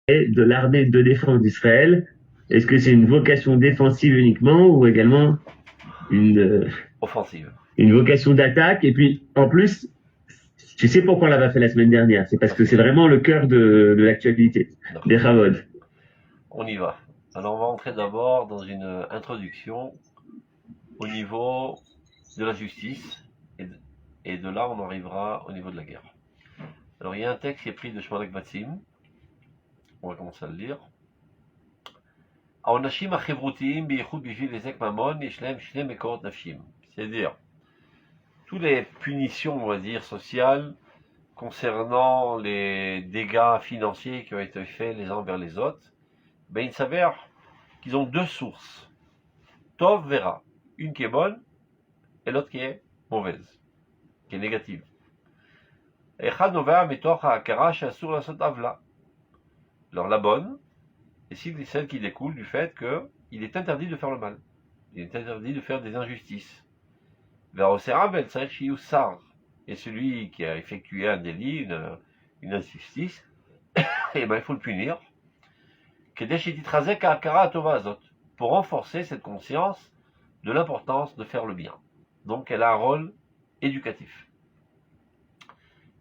de l'armée de défense d'Israël? Est-ce que c'est une vocation défensive uniquement ou également une, euh, Offensive. une vocation d'attaque? Et puis, en plus, tu sais pourquoi on l'a pas fait la semaine dernière? C'est parce Parce que c'est que. vraiment le cœur de l'actualité, des D'accord. Chavod. On y va. Alors on va entrer d'abord dans une introduction au niveau de la justice et de là on arrivera au niveau de la guerre. Alors il y a un texte qui est pris de Shmalak Batsim, on va commencer à le lire. C'est-à-dire, toutes les punitions, on va dire, sociales concernant les dégâts financiers qui ont été faits les uns vers les autres, ben il s'avère qu'ils ont deux sources. Tov Vera, une qui est bonne et l'autre qui est mauvaise, qui est négative. Alors la bonne, c'est celle qui découle du fait qu'il est interdit de faire le mal. Il est interdit de faire des injustices. Et celui qui a effectué un délit, une injustice, et ben il faut le punir. Pour renforcer cette conscience de l'importance de faire le bien. Donc elle a un rôle éducatif.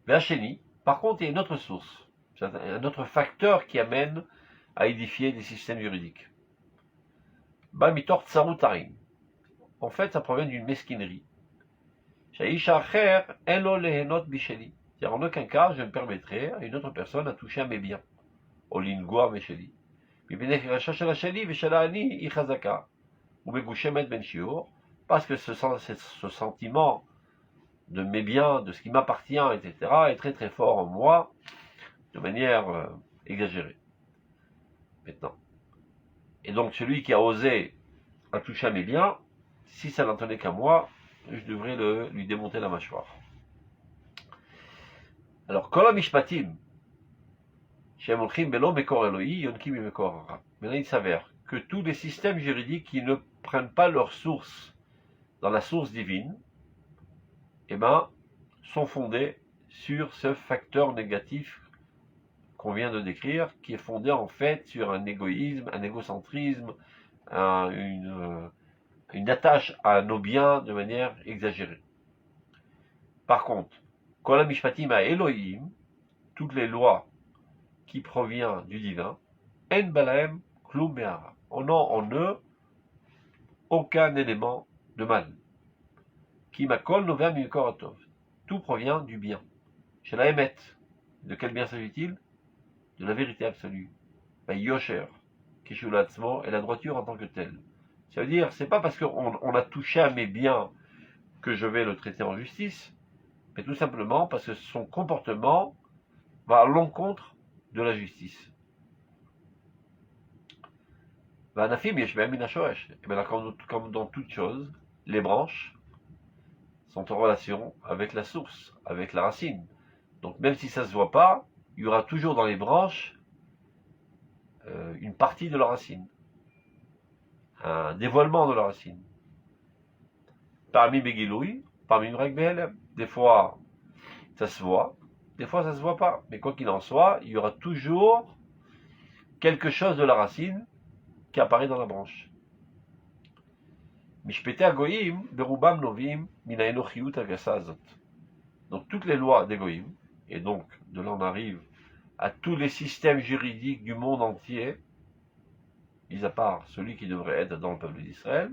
Vercheni, par contre, il y a une autre source, un autre facteur qui amène à édifier des systèmes juridiques. Bamitor tsarutarim. En fait, ça provient d'une mesquinerie. C'est-à-dire, en aucun cas, je me permettrai à une autre personne à toucher à mes biens. Olingua mesheli. Parce que ce sentiment de mes biens, de ce qui m'appartient, etc., est très très fort en moi, de manière exagérée. Maintenant. Et donc celui qui a osé à toucher à mes biens, si ça n'en tenait qu'à moi, je devrais lui démonter la mâchoire. Alors, Kol Mishpatim, maintenant il s'avère que tous les systèmes juridiques qui ne prennent pas leur source dans la source divine, eh ben, sont fondés sur ce facteur négatif qu'on vient de décrire, qui est fondé en fait sur un égoïsme, un égocentrisme, une attache à nos biens de manière exagérée. Par contre, Kol Mishpatim à Elohim, toutes les lois qui proviennent du divin, En Balaem Klum Me'ara. On n'a en eux aucun élément de mal. Qui Makol Novem Mikoratov. Tout provient du bien. Chez la Emet, de quel bien s'agit-il? De la vérité absolue. Yosher, Kishulatzmo, et la droiture en tant que telle. Ça veut dire, c'est pas parce qu'on a touché à mes biens que je vais le traiter en justice, mais tout simplement parce que son comportement va à l'encontre de la justice. Et bien là, comme dans toute chose, les branches sont en relation avec la source, avec la racine. Donc même si ça ne se voit pas, il y aura toujours dans les branches une partie de la racine, un dévoilement de la racine. Parmi Begiloui, parmi Mragbel, des fois ça se voit, des fois ça ne se voit pas. Mais quoi qu'il en soit, il y aura toujours quelque chose de la racine qui apparaît dans la branche. Mishpete Agoyim, Berubam Novim, Mina Enochiyut Agasa Azot. Donc toutes les lois d'Egoïm, et donc de là on arrive à tous les systèmes juridiques du monde entier, mis à part celui qui devrait être dans le peuple d'Israël,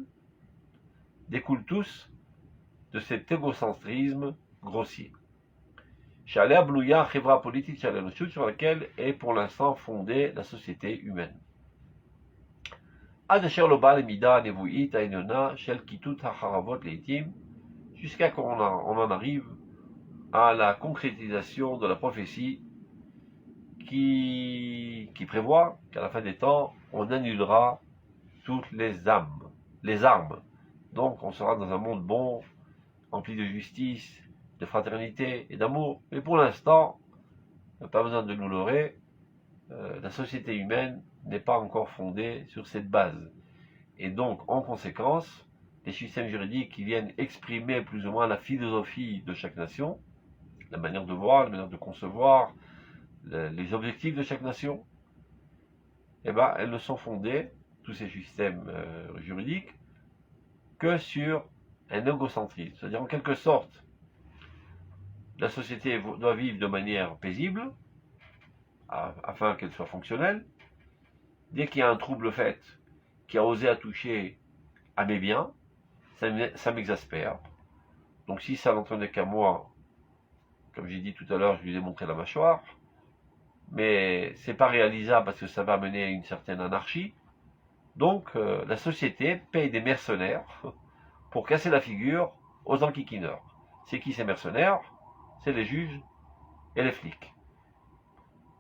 découlent tous de cet égocentrisme grossier. Shalea Blouya, Chevra politique sur laquelle est pour l'instant fondée la société humaine. Jusqu'à qu'on en arrive à la concrétisation de la prophétie qui prévoit qu'à la fin des temps, on annulera toutes les armes. Donc on sera dans un monde bon, rempli de justice, de fraternité et d'amour. Mais pour l'instant, pas besoin de nous leurrer, la société humaine n'est pas encore fondée sur cette base. Et donc, en conséquence, les systèmes juridiques qui viennent exprimer plus ou moins la philosophie de chaque nation, la manière de voir, la manière de concevoir, les objectifs de chaque nation, eh ben, elles ne sont fondées, tous ces systèmes juridiques, que sur un égocentrisme. C'est-à-dire, en quelque sorte, la société doit vivre de manière paisible, afin qu'elle soit fonctionnelle. Dès qu'il y a un trouble fait, qui a osé à toucher à mes biens, ça m'exaspère. Donc si ça n'entraînait qu'à moi, comme j'ai dit tout à l'heure, je lui ai montré la mâchoire, mais c'est pas réalisable parce que ça va mener à une certaine anarchie. Donc la société paye des mercenaires pour casser la figure aux enquiquineurs. C'est qui ces mercenaires? C'est les juges et les flics.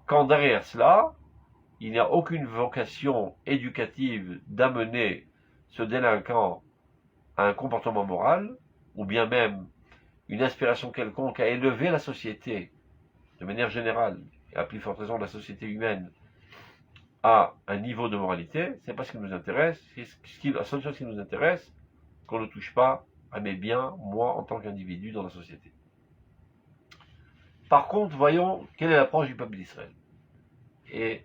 Quand derrière cela, il n'y a aucune vocation éducative d'amener ce délinquant à un comportement moral, ou bien même une inspiration quelconque à élever la société, de manière générale, et à plus forte raison la société humaine, à un niveau de moralité, c'est pas ce qui nous intéresse. La seule chose qui nous intéresse, qu'on ne touche pas à mes biens, moi, en tant qu'individu dans la société. Par contre, voyons quelle est l'approche du peuple d'Israël. Et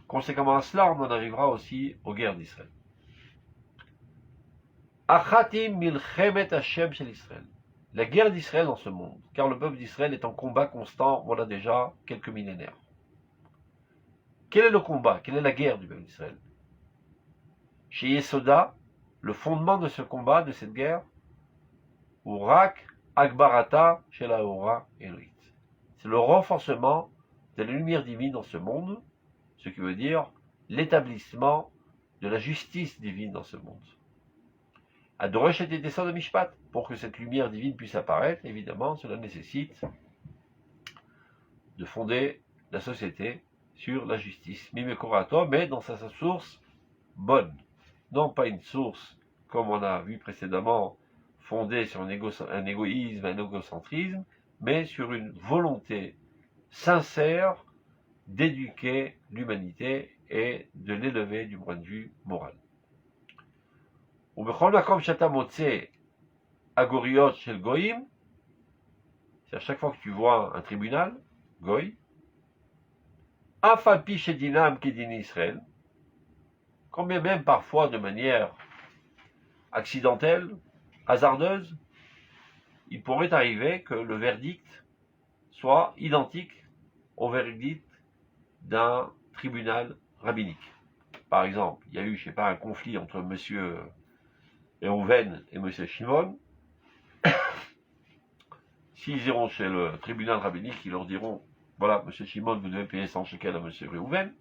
conséquemment à cela, on en arrivera aussi aux guerres d'Israël. Achatim milchemet Hashem shel Israël. La guerre d'Israël dans ce monde, car le peuple d'Israël est en combat constant, voilà déjà quelques millénaires. Quel est le combat? Quelle est la guerre du peuple d'Israël? Chez Yesoda, le fondement de ce combat, de cette guerre, Urak Akbarata chez la Hora Elohit. C'est le renforcement de la lumière divine dans ce monde, ce qui veut dire l'établissement de la justice divine dans ce monde. Adoresh et descend de Mishpat, pour que cette lumière divine puisse apparaître, évidemment, cela nécessite de fonder la société sur la justice. Mimekorato, mais dans sa source bonne. Non pas une source, comme on a vu précédemment, fondée sur un égoïsme, un égocentrisme, mais sur une volonté sincère d'éduquer l'humanité et de l'élever du point de vue moral. ובכל מקום שאתה מוצא agoriot shel goyim, c'est à chaque fois que tu vois un tribunal, goy, afalpi shedinam kedin Israël, combien même parfois de manière accidentelle, hasardeuse, il pourrait arriver que le verdict soit identique au verdict d'un tribunal rabbinique. Par exemple, il y a eu, je sais pas, un conflit entre monsieur Reuven et monsieur Shimon. S'ils iront chez le tribunal rabbinique, ils leur diront, voilà, monsieur Shimon, vous devez payer 100 shekels à monsieur Reuven.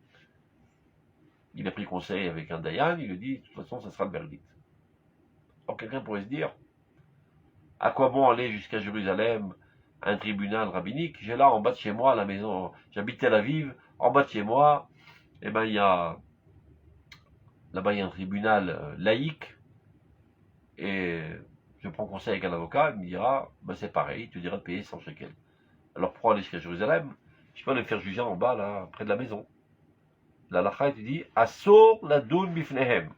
Il a pris conseil avec un Dayan, il lui dit, de toute façon, ça sera le verdict. Alors quelqu'un pourrait se dire, à quoi bon aller jusqu'à Jérusalem, à un tribunal rabbinique? J'ai là, en bas de chez moi, à la maison, j'habite Tel Aviv, en bas de chez moi, eh ben, là-bas, il y a un tribunal laïque, et je prends conseil avec un avocat, il me dira, ben c'est pareil, il te dira de payer 100 shekels. Alors pour aller jusqu'à Jérusalem, je peux aller me faire juger en bas, là, près de la maison. La lacha, il dit, Asor ladun bifnehem.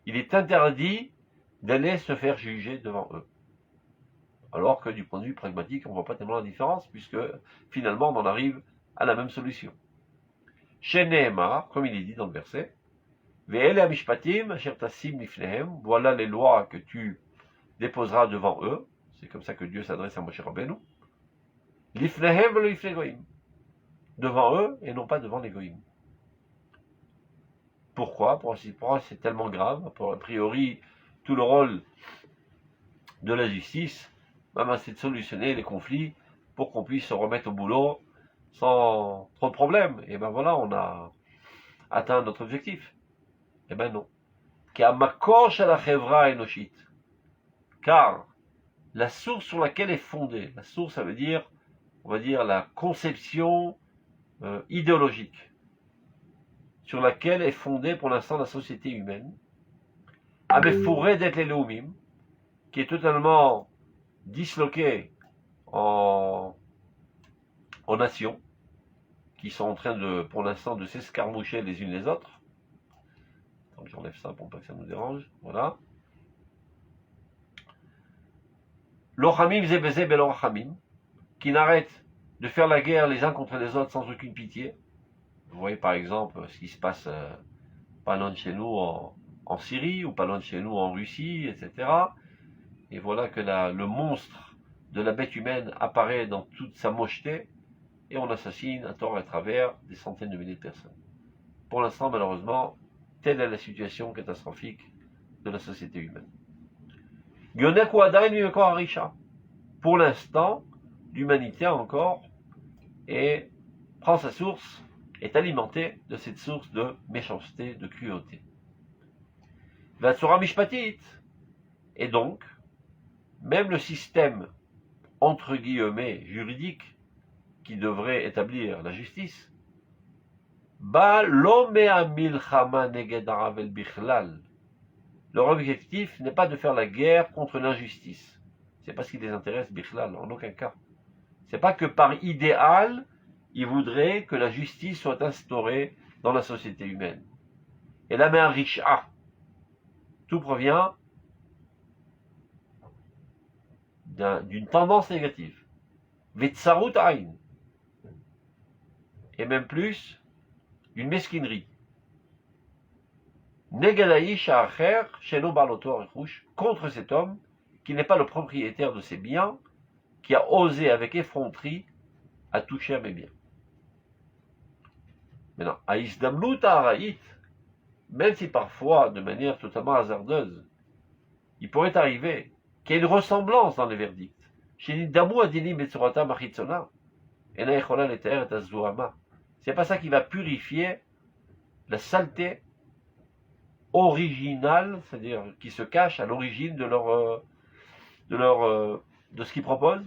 Il est interdit d'aller se faire juger devant eux. Alors que du point de vue pragmatique, on ne voit pas tellement la différence, puisque finalement on en arrive à la même solution. Chez Nehemar, comme il est dit dans le verset, Ve'ele amishpatim asher tasim lifnehem, voilà les lois que tu déposeras devant eux. C'est comme ça que Dieu s'adresse à Moshe Rabbeinu. Lifnehem velo lifne goyim. Devant eux et non pas devant les goyim. Pourquoi? Pourquoi c'est tellement grave? A priori, tout le rôle de la justice, c'est de solutionner les conflits pour qu'on puisse se remettre au boulot sans trop de problèmes. Et ben voilà, on a atteint notre objectif. Eh ben non. Car la source sur laquelle est fondée, la source, ça veut dire, on va dire, la conception idéologique sur laquelle est fondée pour l'instant la société humaine, Amefouré d'être les Léoumim, qui est totalement disloquée en nations, qui sont en train de, pour l'instant, de s'escarmoucher les unes les autres. Donc j'enlève ça pour pas que ça nous dérange. Voilà. Lochamim zebeze belorachamim, qui n'arrêtent de faire la guerre les uns contre les autres sans aucune pitié. Vous voyez par exemple ce qui se passe pas loin de chez nous en Syrie, ou pas loin de chez nous en Russie, etc. Et voilà que le monstre de la bête humaine apparaît dans toute sa mocheté, et on assassine à tort et à travers des centaines de milliers de personnes. Pour l'instant, malheureusement, telle est la situation catastrophique de la société humaine. Pour l'instant, l'humanité encore prend sa source, est alimentée de cette source de méchanceté, de cruauté. Et donc, même le système, entre guillemets, juridique, qui devrait établir la justice, leur objectif n'est pas de faire la guerre contre l'injustice. C'est pas ce qui les intéresse, bichlal, en aucun cas. C'est pas que par idéal, ils voudraient que la justice soit instaurée dans la société humaine. Et là, mais un riche tout provient d'une tendance négative. Vetsarut aïn. Et même plus, d'une mesquinerie. Contre cet homme qui n'est pas le propriétaire de ses biens, qui a osé avec effronterie à toucher à mes biens. Maintenant, même si parfois, de manière totalement hasardeuse, il pourrait arriver qu'il y ait une ressemblance dans les verdicts. C'est pas ça qui va purifier la saleté originale, c'est-à-dire qui se cache à l'origine de ce qu'ils proposent.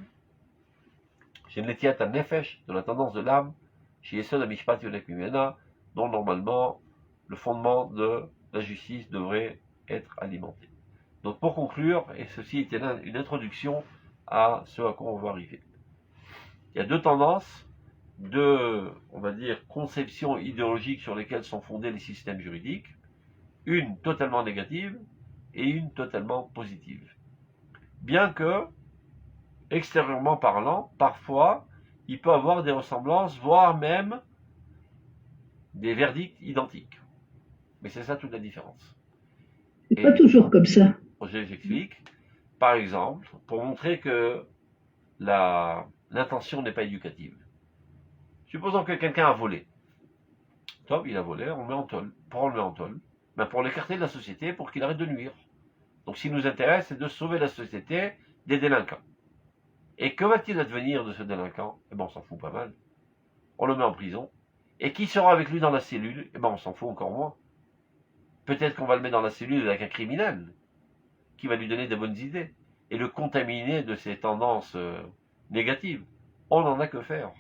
Chez Netiat Nefesh, de la tendance de l'âme, chez Yesod Amishpat Yonek Mimena, dont normalement le fondement de la justice devrait être alimenté. Donc pour conclure, et ceci était une introduction à ce à quoi on va arriver. Il y a deux tendances, on va dire, conceptions idéologiques sur lesquelles sont fondés les systèmes juridiques, une totalement négative et une totalement positive. Bien que, extérieurement parlant, parfois, il peut avoir des ressemblances, voire même des verdicts identiques. Mais c'est ça toute la différence. C'est pas toujours comme ça. J'explique. Par exemple, pour montrer que l'intention n'est pas éducative. Supposons que quelqu'un a volé. Top, il a volé, on le met en tôle. Pourquoi on le met en tôle? Pour l'écarter de la société, pour qu'il arrête de nuire. Donc ce qui nous intéresse, c'est de sauver la société des délinquants. Et que va-t-il advenir de ce délinquant? On s'en fout pas mal. On le met en prison. Et qui sera avec lui dans la cellule? On s'en fout encore moins. Peut-être qu'on va le mettre dans la cellule avec un criminel, qui va lui donner de bonnes idées, et le contaminer de ses tendances négatives. On n'en a que faire.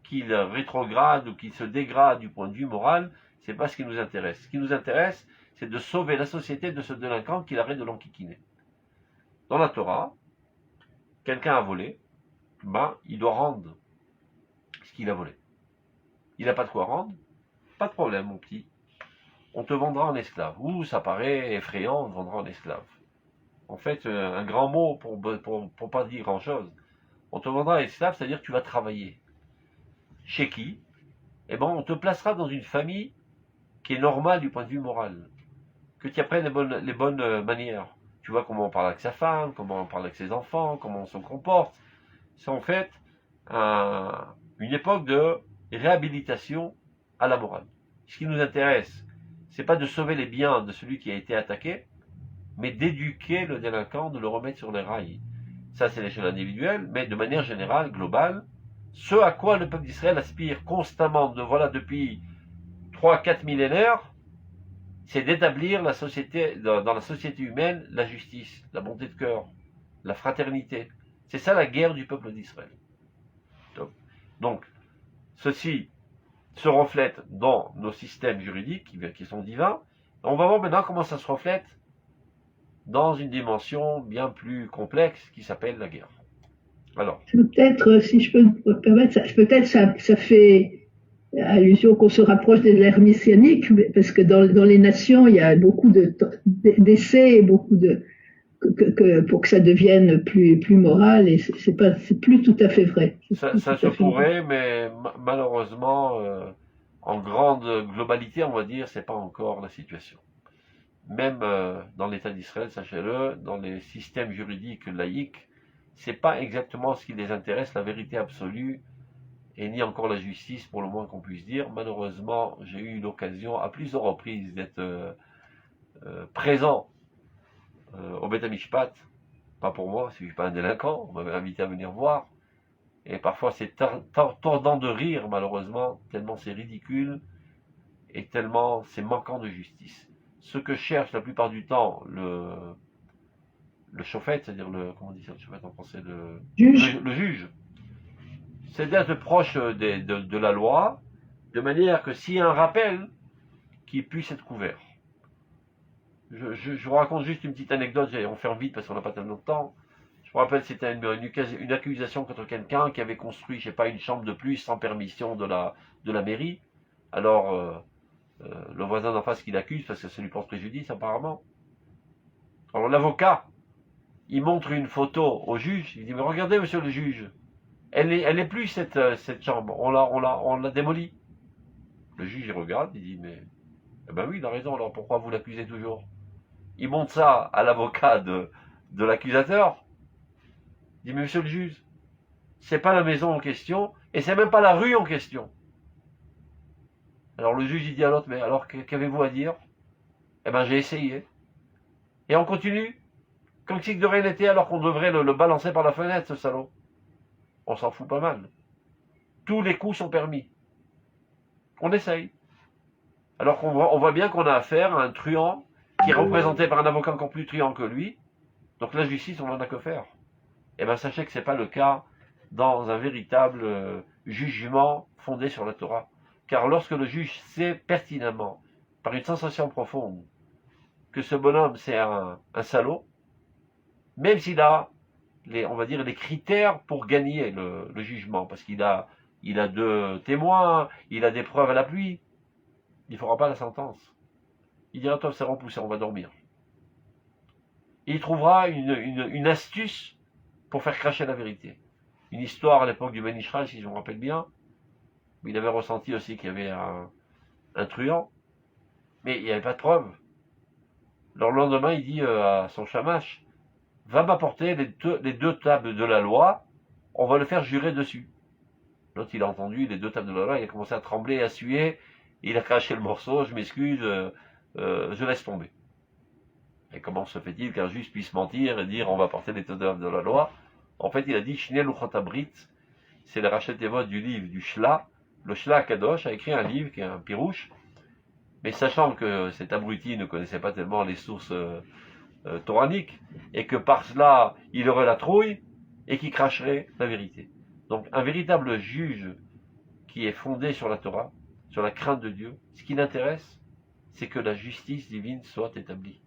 Qu'il rétrograde ou qu'il se dégrade du point de vue moral, c'est pas ce qui nous intéresse. Ce qui nous intéresse, c'est de sauver la société de ce délinquant qu'il arrête de l'enquiquiner. Dans la Torah, quelqu'un a volé, il doit rendre ce qu'il a volé. Il n'a pas de quoi rendre, pas de problème, mon petit. On te vendra en esclave. Ça paraît effrayant, on te vendra en esclave. En fait, un grand mot pour pas dire grand-chose. On te vendra en esclave, c'est-à-dire que tu vas travailler. Chez qui? On te placera dans une famille qui est normale du point de vue moral. Que tu apprennes les bonnes manières. Tu vois comment on parle avec sa femme, comment on parle avec ses enfants, comment on se comporte. C'est en fait une époque de réhabilitation à la morale. Ce qui nous intéresse, c'est pas de sauver les biens de celui qui a été attaqué, mais d'éduquer le délinquant, de le remettre sur les rails. Ça, c'est l'échelle individuelle, mais de manière générale, globale, ce à quoi le peuple d'Israël aspire constamment, depuis 3-4 millénaires, c'est d'établir dans la société humaine la justice, la bonté de cœur, la fraternité. C'est ça la guerre du peuple d'Israël. Donc, ceci se reflète dans nos systèmes juridiques qui sont divins. On va voir maintenant comment ça se reflète dans une dimension bien plus complexe qui s'appelle la guerre. Alors, peut-être, si je peux me permettre, peut-être ça fait allusion qu'on se rapproche des l'ère messianique, parce que dans les nations, il y a beaucoup d'essais et beaucoup pour que ça devienne plus moral, et c'est plus tout à fait vrai. Ça se pourrait, mais malheureusement, en grande globalité, on va dire, c'est pas encore la situation. Même dans l'État d'Israël, sachez-le, dans les systèmes juridiques laïques, c'est pas exactement ce qui les intéresse, la vérité absolue, et ni encore la justice, pour le moins qu'on puisse dire. Malheureusement, j'ai eu l'occasion à plusieurs reprises d'être présent au Beth Mishpat, pas pour moi, si je suis pas un délinquant, on m'avait invité à venir voir, et parfois c'est tordant de rire, malheureusement, tellement c'est ridicule, et tellement c'est manquant de justice. Ce que cherche la plupart du temps le shofet, c'est-à-dire comment on dit ça, le shofet en français, le juge, c'est d'être proche de la loi, de manière que s'il y a un rappel, qu'il puisse être couvert. Je vous raconte juste une petite anecdote, on va faire vite parce qu'on n'a pas tellement de temps. Je me rappelle, c'était une accusation contre quelqu'un qui avait construit, je sais pas, une chambre de plus sans permission de la mairie. Alors, le voisin d'en face qui l'accuse, parce que ça lui porte préjudice apparemment. Alors l'avocat, il montre une photo au juge, il dit, mais regardez monsieur le juge, elle est plus cette chambre, on l'a démolie. Le juge il regarde, il dit, mais eh ben oui, il a raison, alors pourquoi vous l'accusez toujours? Il montre ça à l'avocat de l'accusateur. Il dit, mais monsieur le juge, c'est pas la maison en question, et c'est même pas la rue en question. Alors le juge il dit à l'autre, mais alors qu'avez-vous à dire? Eh ben j'ai essayé. Et on continue, comme si de rien n'était, alors qu'on devrait le balancer par la fenêtre, ce salaud. On s'en fout pas mal. Tous les coups sont permis. On essaye. Alors qu'on voit bien qu'on a affaire à un truand qui est représenté par un avocat encore plus truand que lui. Donc la justice, on n'en a que faire. Eh bien sachez que ce n'est pas le cas dans un véritable jugement fondé sur la Torah. Car lorsque le juge sait pertinemment, par une sensation profonde, que ce bonhomme c'est un salaud, même s'il a on va dire les critères pour gagner le jugement, parce qu'il a 2 témoins, il a des preuves à l'appui, il ne fera pas la sentence. Il dira, toi c'est repoussé, on va dormir. Il trouvera une astuce pour faire cracher la vérité. Une histoire à l'époque du Ben Ishraï, si je me rappelle bien, mais il avait ressenti aussi qu'il y avait un truand, mais il n'y avait pas de preuve. Alors le lendemain, il dit à son shamash, va m'apporter les deux tables de la loi, on va le faire jurer dessus. L'autre, il a entendu les 2 tables de la loi, il a commencé à trembler, à suer, il a craché le morceau, je m'excuse, je laisse tomber. Et comment se fait-il qu'un juge puisse mentir et dire on va porter les 2 tables de la loi? En fait, il a dit Shnei Luchot Habrit, c'est le rachet des votes du livre du Shla. Le Shla Kadosh a écrit un livre qui est un pirouche, mais sachant que cet abruti ne connaissait pas tellement les sources toraniques, et que par cela, il aurait la trouille, et qui cracherait la vérité. Donc, un véritable juge qui est fondé sur la Torah, sur la crainte de Dieu, ce qui l'intéresse, c'est que la justice divine soit établie.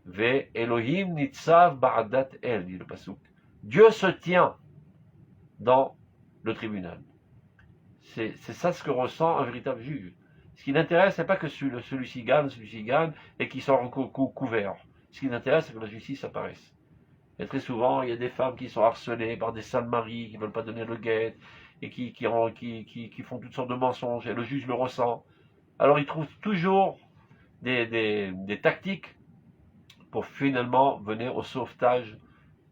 Ve Elohim nitzav ba'adat el, dit le pasuk. Dieu se tient dans le tribunal. C'est ça ce que ressent un véritable juge. Ce qui l'intéresse, c'est pas que celui-ci gagne, et qu'il soit couvert. Ce qui l'intéresse, c'est que la justice apparaisse. Et très souvent, il y a des femmes qui sont harcelées par des sales maris qui ne veulent pas donner le guet, et qui font toutes sortes de mensonges, et le juge le ressent. Alors il trouve toujours des tactiques pour finalement venir au sauvetage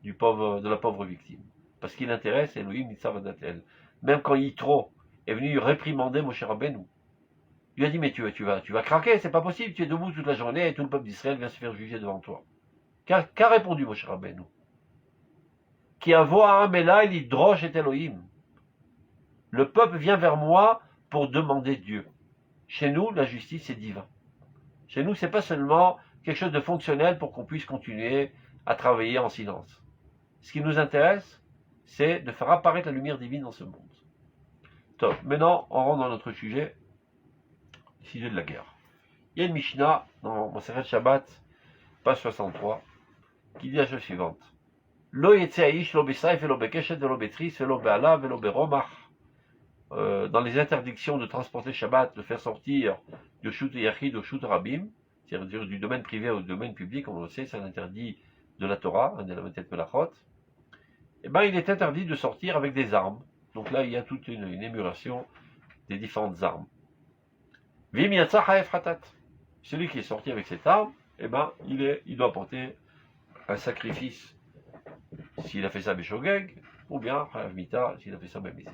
de la pauvre victime. Parce qu'il intéresse Elohim Nitzav Adatel. Même quand Yitro est venu réprimander Moshe Rabbeinu, il lui a dit, mais tu vas craquer, c'est pas possible, tu es debout toute la journée et tout le peuple d'Israël vient se faire juger devant toi. Qu'a répondu Moshe Rabbeinu? Qui a voix Mela et l'Hydroche et Elohim. Le peuple vient vers moi pour demander Dieu. Chez nous, la justice est divine. Chez nous, c'est pas seulement quelque chose de fonctionnel pour qu'on puisse continuer à travailler en silence. Ce qui nous intéresse, c'est de faire apparaître la lumière divine dans ce monde. Top. Maintenant, on rentre dans notre sujet de la guerre. Il y a une Mishnah dans Masechet Shabbat, page 63, qui dit la chose suivante. Lo yetze haish lo besaif velo bekeshet velo betris velo be'alav velo beromach. Dans les interdictions de transporter Shabbat, de faire sortir de Shut Yachid au Shut Rabim, c'est-à-dire du domaine privé au domaine public, on le sait, c'est un interdit de la Torah, un élément de Melachot, eh bien il est interdit de sortir avec des armes. Donc là, il y a toute une émulation des différentes armes. Vim yatsa haef hatat. Celui qui est sorti avec cette arme, eh ben, il doit apporter un sacrifice s'il a fait ça Beshogeg, ou bien Chayav Mita s'il a fait ça Bemizit.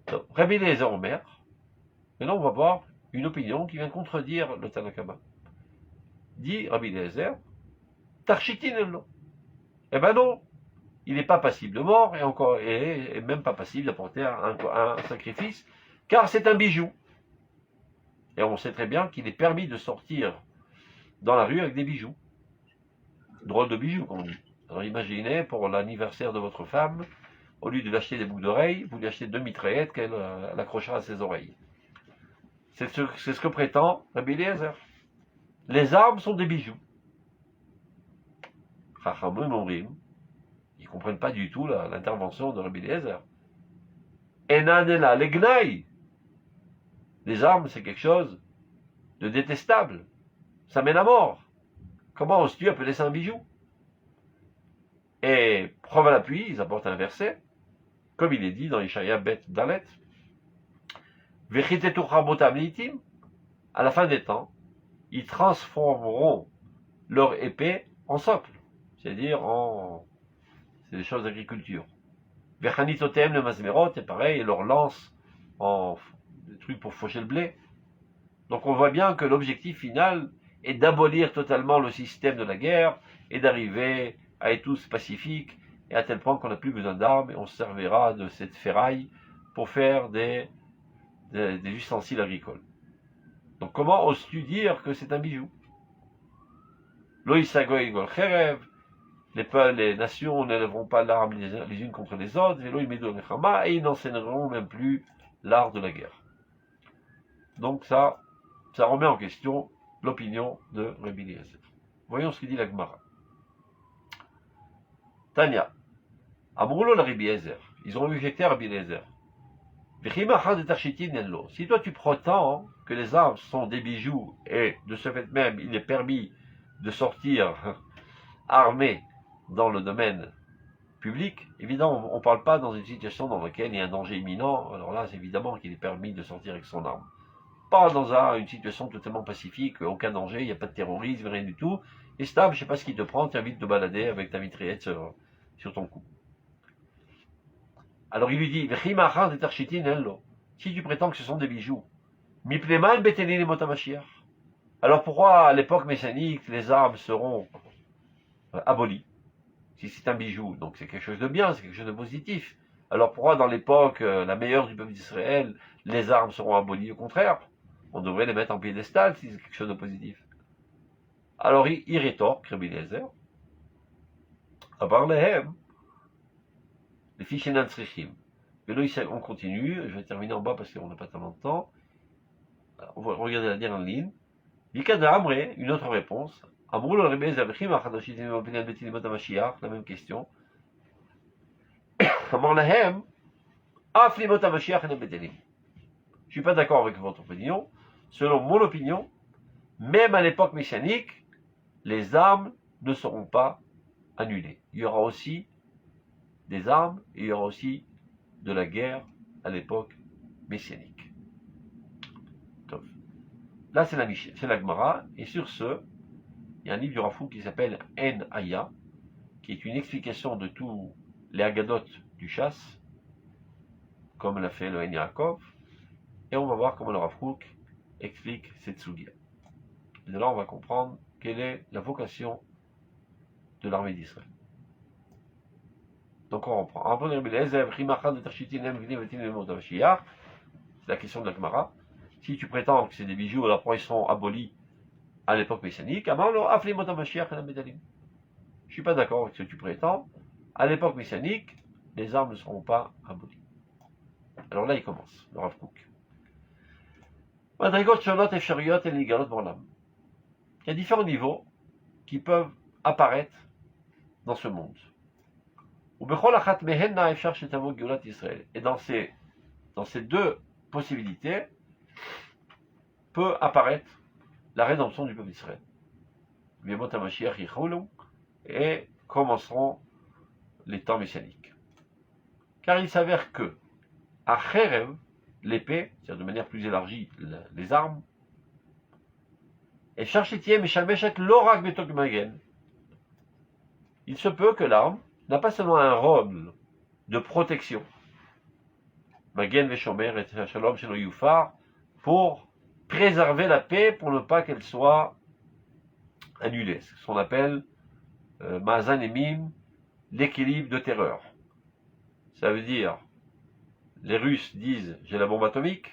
Donc, Rabbi Eliezer Omer, maintenant on va voir une opinion qui vient contredire le Tanakama. Dit Rabbi Eliezer, Tarchitin Ello. Eh ben non, il n'est pas passible de mort et même pas passible d'apporter un sacrifice, car c'est un bijou. Et on sait très bien qu'il est permis de sortir dans la rue avec des bijoux. Drôle de bijoux, comme on dit. Alors imaginez, pour l'anniversaire de votre femme, au lieu de lui acheter des boucles d'oreilles, vous lui achetez 2 mitraillettes qu'elle accrochera à ses oreilles. C'est ce que prétend Rabbi Eliezer. Les armes sont des bijoux. Chachamim Omrim, ils ne comprennent pas du tout l'intervention de Rabbi Eliezer. Enanela legnaï. Les armes, c'est quelque chose de détestable. Ça mène à mort. Comment oses-tu appeler ça un bijou? Et preuve à l'appui, ils apportent un verset, comme il est dit dans Ishaïa Bet Dalet. À la fin des temps, ils transformeront leur épée en socle, c'est-à-dire c'est des choses d'agriculture. Vechanitotem le mazmerot, et pareil, ils leur lancent en des trucs pour faucher le blé. Donc on voit bien que l'objectif final est d'abolir totalement le système de la guerre et d'arriver à être tous pacifiques, et à tel point qu'on n'a plus besoin d'armes et on se servira de cette ferraille pour faire des ustensiles agricoles. Donc comment oses-tu dire que c'est un bijou? Loïsagoy gol cherev, les nations n'élèveront pas l'arme les unes contre les autres, et ils n'enseigneront même plus l'art de la guerre. Donc ça remet en question l'opinion de Rabbi Eliezer. Voyons ce que dit la Gemara. Tanya, Amroulo la Rabbi Eliezer, ils ont objecté à Rabbi Eliezer. Si toi tu prétends que les armes sont des bijoux et de ce fait même il est permis de sortir armé dans le domaine public, évidemment on ne parle pas dans une situation dans laquelle il y a un danger imminent, alors là c'est évidemment qu'il est permis de sortir avec son arme. Pas dans une situation totalement pacifique, aucun danger, il n'y a pas de terrorisme, rien du tout, et stable, je ne sais pas ce qui te prend, tu as envie de te balader avec ta mitraillette sur ton cou. Alors il lui dit, si tu prétends que ce sont des bijoux, alors pourquoi à l'époque messianique les armes seront abolies? Si c'est un bijou, donc c'est quelque chose de bien, c'est quelque chose de positif. Alors pourquoi dans l'époque la meilleure du peuple d'Israël, les armes seront abolies? Au contraire, on devrait les mettre en piédestal si c'est quelque chose de positif. Alors il rétorque, Rabbi Eliezer, les fiches Tzrichim. On continue, je vais terminer en bas parce qu'on n'a pas tellement de temps. On va regarder la dernière ligne. Une autre réponse. La même question. Je ne suis pas d'accord avec votre opinion. Selon mon opinion, même à l'époque messianique, les armes ne seront pas annulées. Il y aura aussi des armes et il y aura aussi de la guerre à l'époque messianique. Donc, là, c'est la Gemara, et sur ce, il y a un livre du Rav Kook qui s'appelle En Aya, qui est une explication de tous les Haggadot du chasse, comme l'a fait le En Yaakov, et on va voir comment le Rav Kook explique cette sugia. Et de là, on va comprendre quelle est la vocation de l'armée d'Israël. Donc on reprend. C'est la question de la Gemara. Si tu prétends que c'est des bijoux, alors pourquoi ils sont abolis à l'époque messianique? Je ne suis pas d'accord avec ce que tu prétends. À l'époque messianique, les armes ne seront pas abolies. Alors là, il commence, le Rav Kook. Il y a différents niveaux qui peuvent apparaître dans ce monde. Et dans ces deux possibilités peut apparaître la rédemption du peuple d'Israël. Et commenceront les temps messianiques. Car il s'avère que, à Cherev, l'épée, c'est-à-dire de manière plus élargie les armes, Et Charchetier Meshameshet Lorak Betok Magen. Il se peut que l'arme n'a pas seulement un rôle de protection, Magen Veshomer et Shalom Shelo Yufar, pour préserver la paix, pour ne pas qu'elle soit annulée. C'est ce qu'on appelle Ma'azan Emim, l'équilibre de terreur. Ça veut dire, les Russes disent j'ai la bombe atomique,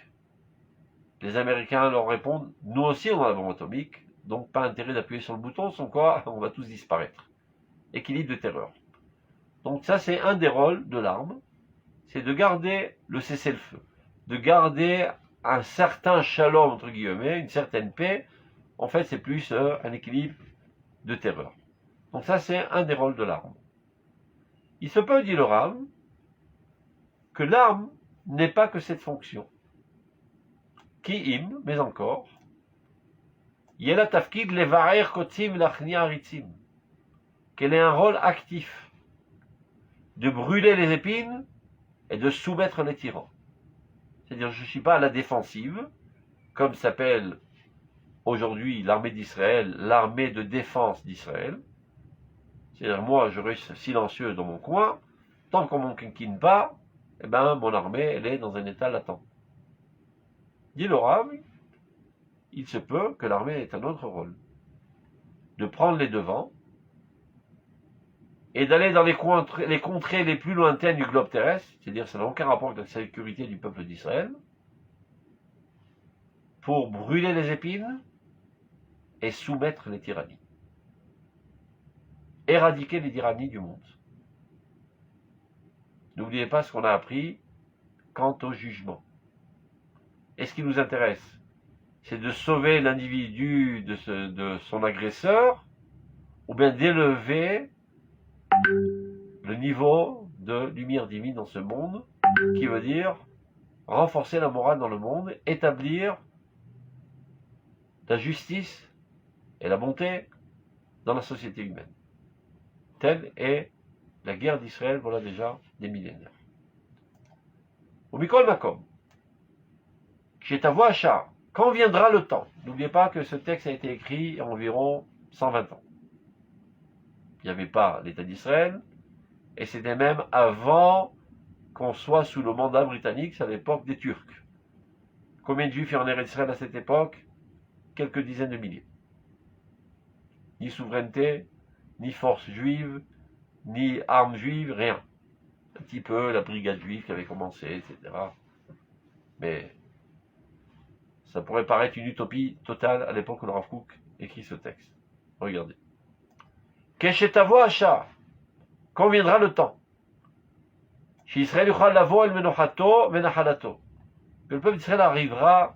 les Américains leur répondent nous aussi on a la bombe atomique, donc pas intérêt d'appuyer sur le bouton, sans quoi on va tous disparaître. Équilibre de terreur. Donc ça c'est un des rôles de l'arme, c'est de garder le cessez-le-feu, de garder un certain shalom entre guillemets, une certaine paix. En fait c'est plus un équilibre de terreur. Donc ça c'est un des rôles de l'arme. Il se peut, dit le Rav, que l'arme n'est pas que cette fonction. Ki'im, mais encore, yela tafkid levarer kotzim lachni haritzim, qu'elle ait un rôle actif de brûler les épines et de soumettre les tyrans. C'est-à-dire, je ne suis pas à la défensive, comme s'appelle aujourd'hui l'armée d'Israël, l'armée de défense d'Israël. C'est-à-dire, moi, je reste silencieux dans mon coin, tant qu'on ne m'enquiquine pas, eh ben, mon armée, elle est dans un état latent. Dit le Rav, il se peut que l'armée ait un autre rôle, de prendre les devants et d'aller dans les contrées les plus lointaines du globe terrestre, c'est-à-dire ça n'a aucun rapport avec la sécurité du peuple d'Israël, pour brûler les épines et soumettre les tyrannies. Éradiquer les tyrannies du monde. N'oubliez pas ce qu'on a appris quant au jugement. Et ce qui nous intéresse, c'est de sauver l'individu de son agresseur, ou bien d'élever le niveau de lumière divine dans ce monde, qui veut dire renforcer la morale dans le monde, établir la justice et la bonté dans la société humaine. Telle est la guerre d'Israël, voilà déjà des millénaires. Au Mikol Makom, chez ta voix Achar, quand viendra le temps? N'oubliez pas que ce texte a été écrit il y a environ 120 ans. Il n'y avait pas l'État d'Israël, et c'était même avant qu'on soit sous le mandat britannique, c'est à l'époque des Turcs. Combien de Juifs il y en avait d'Israël à cette époque? Quelques dizaines de milliers. Ni souveraineté, ni force juive, ni armes juives, rien. Un petit peu la brigade juive qui avait commencé, etc. Mais ça pourrait paraître une utopie totale à l'époque où le Rav Kook écrit ce texte. Regardez. Keshetavo Achar, quand viendra le temps? Que le peuple d'Israël arrivera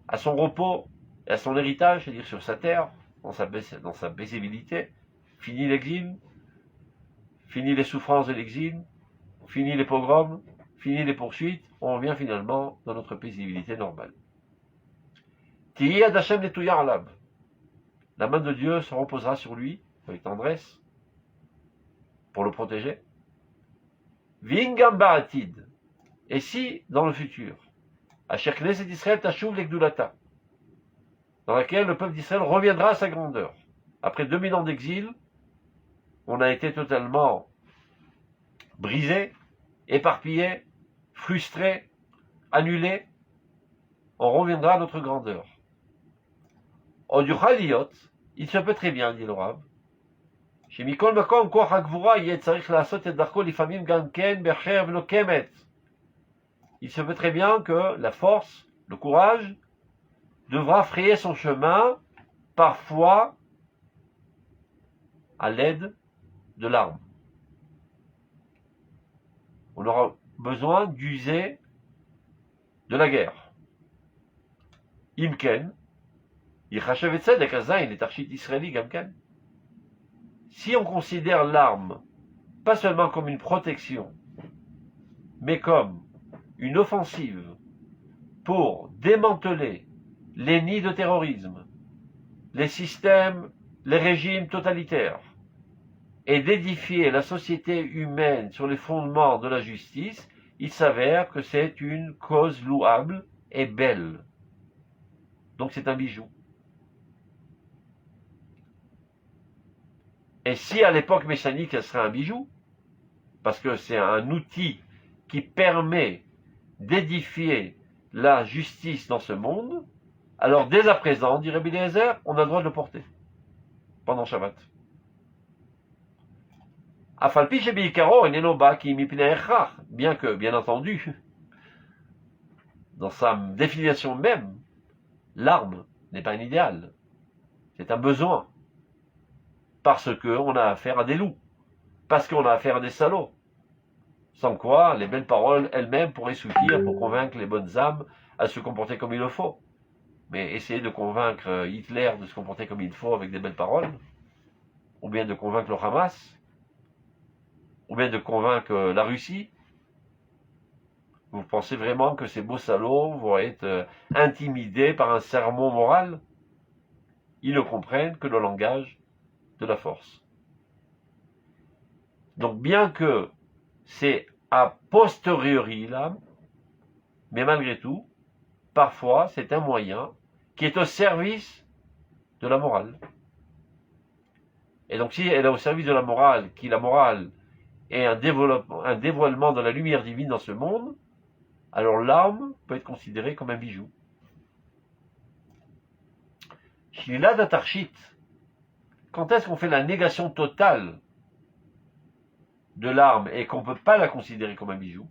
à son repos et à son héritage, c'est-à-dire sur sa terre, dans sa paisibilité. Fini l'exil, fini les souffrances de l'exil, fini les pogroms, fini les poursuites, on revient finalement dans notre paisibilité normale. La main de Dieu se reposera sur lui, avec tendresse, pour le protéger. Vingam ba'atid. Et si, dans le futur, Asher Knesset Israël tashuv legdulata, dans laquelle le peuple d'Israël reviendra à sa grandeur. Après 2000 ans d'exil, on a été totalement brisé, éparpillé, frustré, annulé. On reviendra à notre grandeur. Il se peut très bien, dit le Rav, il se peut très bien que la force, le courage, devra frayer son chemin, parfois à l'aide de l'arme. On aura besoin d'user de la guerre. Imken, si on considère l'arme pas seulement comme une protection, mais comme une offensive pour démanteler les nids de terrorisme, les systèmes, les régimes totalitaires, et d'édifier la société humaine sur les fondements de la justice, il s'avère que c'est une cause louable et belle. Donc c'est un bijou. Et si à l'époque messianique, elle serait un bijou, parce que c'est un outil qui permet d'édifier la justice dans ce monde, alors dès à présent, dit Rabbi Eliezer, on a le droit de le porter pendant Shabbat. Bien que, bien entendu, dans sa définition même, l'arme n'est pas un idéal, c'est un besoin, parce qu'on a affaire à des loups, parce qu'on a affaire à des salauds, sans quoi les belles paroles elles-mêmes pourraient suffire pour convaincre les bonnes âmes à se comporter comme il le faut. Mais essayer de convaincre Hitler de se comporter comme il faut avec des belles paroles, ou bien de convaincre le Hamas, ou bien de convaincre la Russie, vous pensez vraiment que ces beaux salauds vont être intimidés par un sermon moral? Ils ne comprennent que le langage de la force. Donc bien que c'est a posteriori là, mais malgré tout, parfois c'est un moyen qui est au service de la morale. Et donc si elle est au service de la morale, la morale est un dévoilement de la lumière divine dans ce monde, alors l'arme peut être considérée comme un bijou. Shilad Atarchit, quand est-ce qu'on fait la négation totale de l'arme et qu'on ne peut pas la considérer comme un bijou?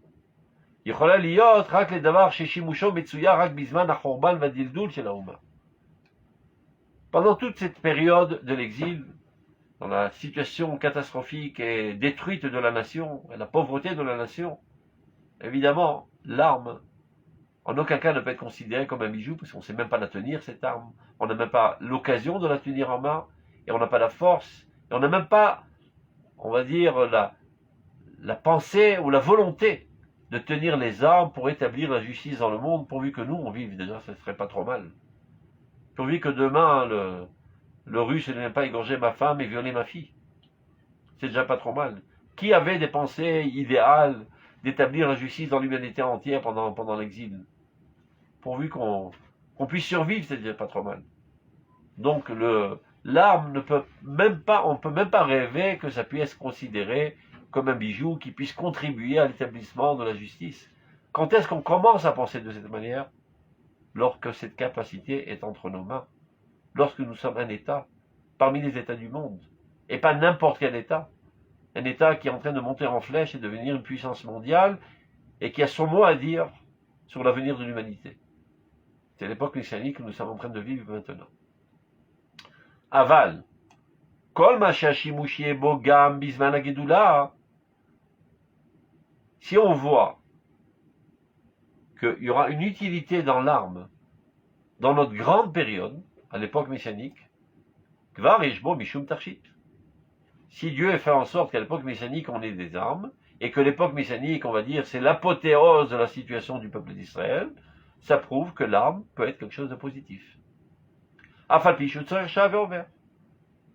Pendant toute cette période de l'exil, dans la situation catastrophique et détruite de la nation, et la pauvreté de la nation, évidemment, l'arme, en aucun cas ne peut être considérée comme un bijou, parce qu'on ne sait même pas la tenir, cette arme. On n'a même pas l'occasion de la tenir en main, et on n'a pas la force, et on n'a même pas, on va dire, la pensée ou la volonté de tenir les armes pour établir la justice dans le monde, pourvu que nous, on vive. Déjà, ce ne serait pas trop mal. Pourvu que demain, le Russe ne vienne pas égorger ma femme et violer ma fille. C'est déjà pas trop mal. Qui avait des pensées idéales d'établir la justice dans l'humanité entière pendant l'exil? Pourvu qu'on puisse survivre, c'est déjà pas trop mal. Donc l'arme ne peut même pas, on peut même pas rêver que ça puisse être considéré comme un bijou qui puisse contribuer à l'établissement de la justice. Quand est-ce qu'on commence à penser de cette manière? Lorsque cette capacité est entre nos mains. Lorsque nous sommes un État, parmi les États du monde, et pas n'importe quel État. Un État qui est en train de monter en flèche et devenir une puissance mondiale, et qui a son mot à dire sur l'avenir de l'humanité. C'est l'époque messianique que nous sommes en train de vivre maintenant. Aval. Kol ma shashimushi bogam bisman agedula. Si on voit qu'il y aura une utilité dans l'arme, dans notre grande période, à l'époque messianique, kvar yeshbo mishum tarshit. Si Dieu fait en sorte qu'à l'époque messianique on ait des armes, et que l'époque messianique, on va dire, c'est l'apothéose de la situation du peuple d'Israël, ça prouve que l'arme peut être quelque chose de positif.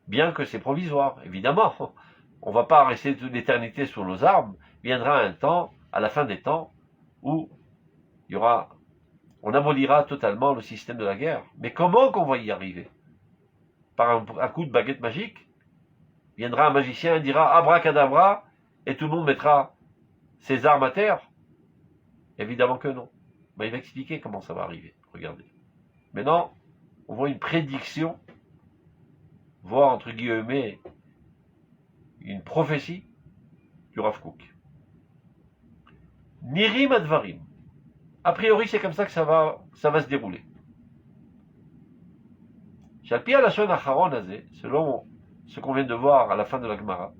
Bien que c'est provisoire, évidemment. On ne va pas rester toute l'éternité sur nos armes. Viendra un temps, à la fin des temps, où on abolira totalement le système de la guerre. Mais comment qu'on va y arriver? Par un coup de baguette magique? Viendra un magicien et dira abracadabra, et tout le monde mettra ses armes à terre? Évidemment que non. Mais il va expliquer comment ça va arriver. Regardez. Maintenant, on voit une prédiction, voire entre guillemets, une prophétie du Rav Kook. Nirim advarim. A priori, c'est comme ça que ça va se dérouler. Shalpi alashon acharon azé, selon ce qu'on vient de voir à la fin de la Gemara.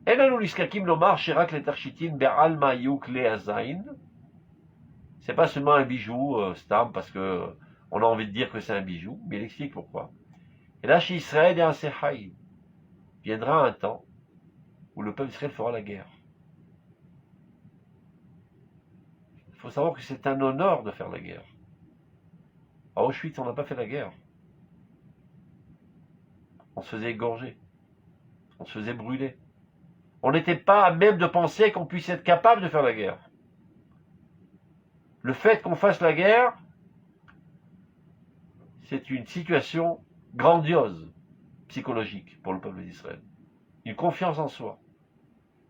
Enanu liskakim lomar shirak letarchitin be'alma yuk le'azain. C'est pas seulement un bijou, stam, parce que on a envie de dire que c'est un bijou, mais il explique pourquoi. Et là, chez Israël et en Sechaï, viendra un temps où le peuple d'Israël fera la guerre. Il faut savoir que c'est un honneur de faire la guerre. À Auschwitz, on n'a pas fait la guerre. On se faisait égorger. On se faisait brûler. On n'était pas à même de penser qu'on puisse être capable de faire la guerre. Le fait qu'on fasse la guerre, c'est une situation grandiose. psychologique pour le peuple d'Israël. Une confiance en soi.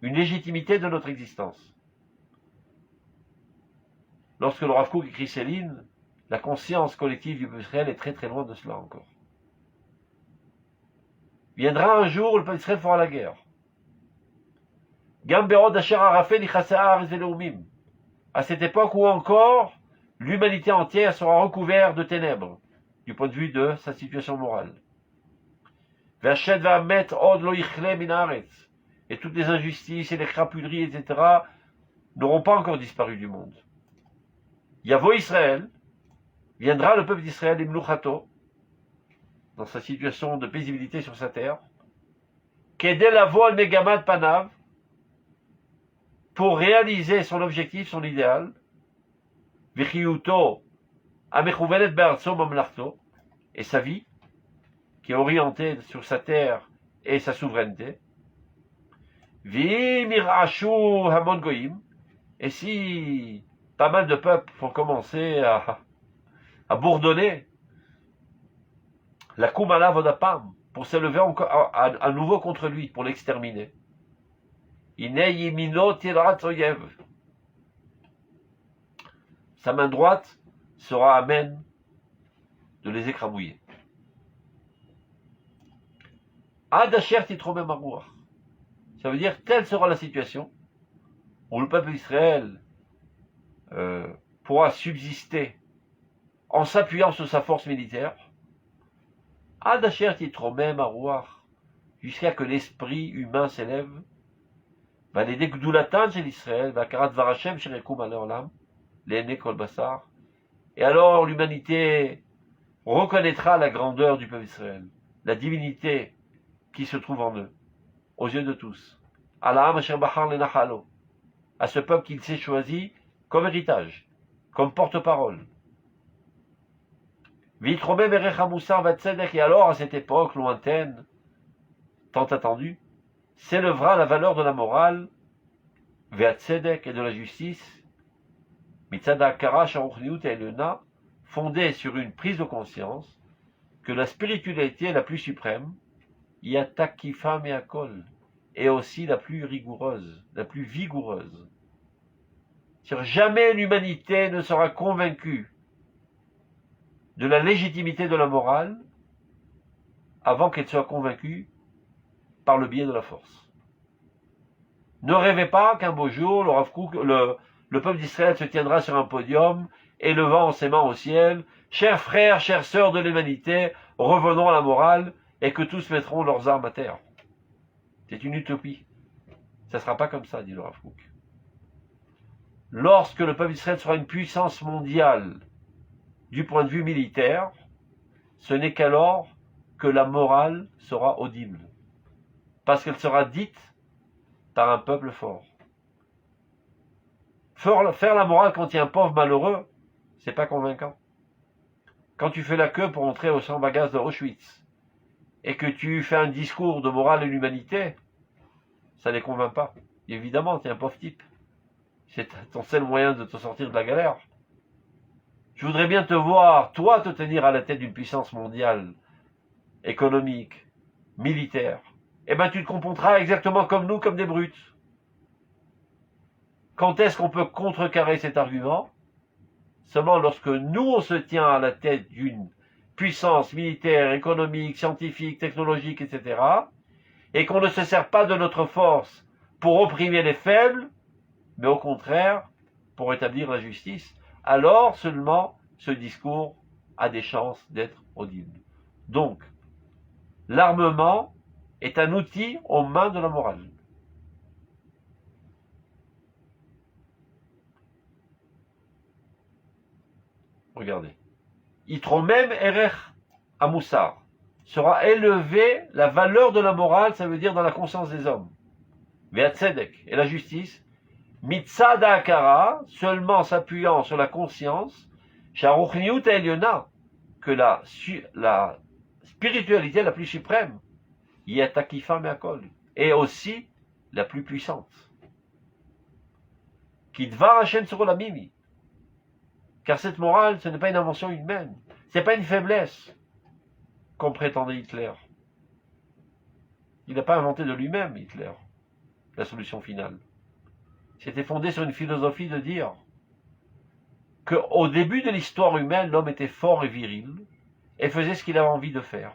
Une légitimité de notre existence. Lorsque le Rav Kook écrit Céline, la conscience collective du peuple d'Israël est très très loin de cela encore. Viendra un jour où le peuple d'Israël fera la guerre. À cette époque où encore l'humanité entière sera recouverte de ténèbres, du point de vue de sa situation morale. Et toutes les injustices et les crapuleries, etc., n'auront pas encore disparu du monde. Yavo Israël, viendra le peuple d'Israël, Imluchato, dans sa situation de paisibilité sur sa terre, Kedel Avol Megamad Panav, pour réaliser son objectif, son idéal, Vichiyuto, Amechouvelet Be'artso Mamlarto, et sa vie, qui est orientée sur sa terre et sa souveraineté, Vimirashu Hamon Goyim, et si pas mal de peuples vont commencer à bourdonner, la Kumala Vodapam, pour s'élever encore à nouveau contre lui, pour l'exterminer. Sa main droite sera amène de les écrabouiller. Adasher titromem aruach. Ça veut dire, telle sera la situation où le peuple d'Israël pourra subsister en s'appuyant sur sa force militaire. Adasher titromem aruach. Jusqu'à que l'esprit humain s'élève. Et alors l'humanité reconnaîtra la grandeur du peuple d'Israël, la divinité qui se trouve en eux, aux yeux de tous. À ce peuple qu'il s'est choisi comme héritage, comme porte-parole. Et alors, à cette époque lointaine, tant attendue, s'élèvera la valeur de la morale, Ve'atzedek et de la justice, Mitzadakara Sharuchniut et Elena, fondée sur une prise de conscience que la spiritualité la plus suprême, Yatakifa Meakol, est aussi la plus rigoureuse, la plus vigoureuse. Jamais l'humanité ne sera convaincue de la légitimité de la morale avant qu'elle soit convaincue par le biais de la force. Ne rêvez pas qu'un beau jour, le peuple d'Israël se tiendra sur un podium, élevant ses mains au ciel, chers frères, chères sœurs de l'humanité, revenons à la morale, et que tous mettront leurs armes à terre. C'est une utopie. Ça ne sera pas comme ça, dit le Rav Kook. Lorsque le peuple d'Israël sera une puissance mondiale, du point de vue militaire, ce n'est qu'alors que la morale sera audible. Parce qu'elle sera dite par un peuple fort. Faire la morale quand il y a un pauvre malheureux, c'est pas convaincant. Quand tu fais la queue pour entrer au champ bagages de Auschwitz, et que tu fais un discours de morale et d'humanité, ça les convainc pas. Évidemment, tu es un pauvre type. C'est ton seul moyen de te sortir de la galère. Je voudrais bien te voir, toi, te tenir à la tête d'une puissance mondiale, économique, militaire. Eh bien, tu te comporteras exactement comme nous, comme des brutes. Quand est-ce qu'on peut contrecarrer cet argument? Seulement lorsque nous, on se tient à la tête d'une puissance militaire, économique, scientifique, technologique, etc., et qu'on ne se sert pas de notre force pour opprimer les faibles, mais au contraire, pour établir la justice, alors seulement ce discours a des chances d'être audible. Donc, l'armement est un outil aux mains de la morale. Regardez. Itromem erech amoussar. Sera élevée la valeur de la morale, ça veut dire dans la conscience des hommes. Ve'atzedek, et la justice. Mitzada akara, seulement s'appuyant sur la conscience. Sharuchniut elyona, que la spiritualité la plus suprême. Yatakifa meakol, et aussi la plus puissante. Kidvar Hashem sur la mimi. Car cette morale, ce n'est pas une invention humaine. Ce n'est pas une faiblesse, comme prétendait Hitler. Il n'a pas inventé de lui-même, Hitler, la solution finale. C'était fondé sur une philosophie de dire qu'au début de l'histoire humaine, l'homme était fort et viril et faisait ce qu'il avait envie de faire.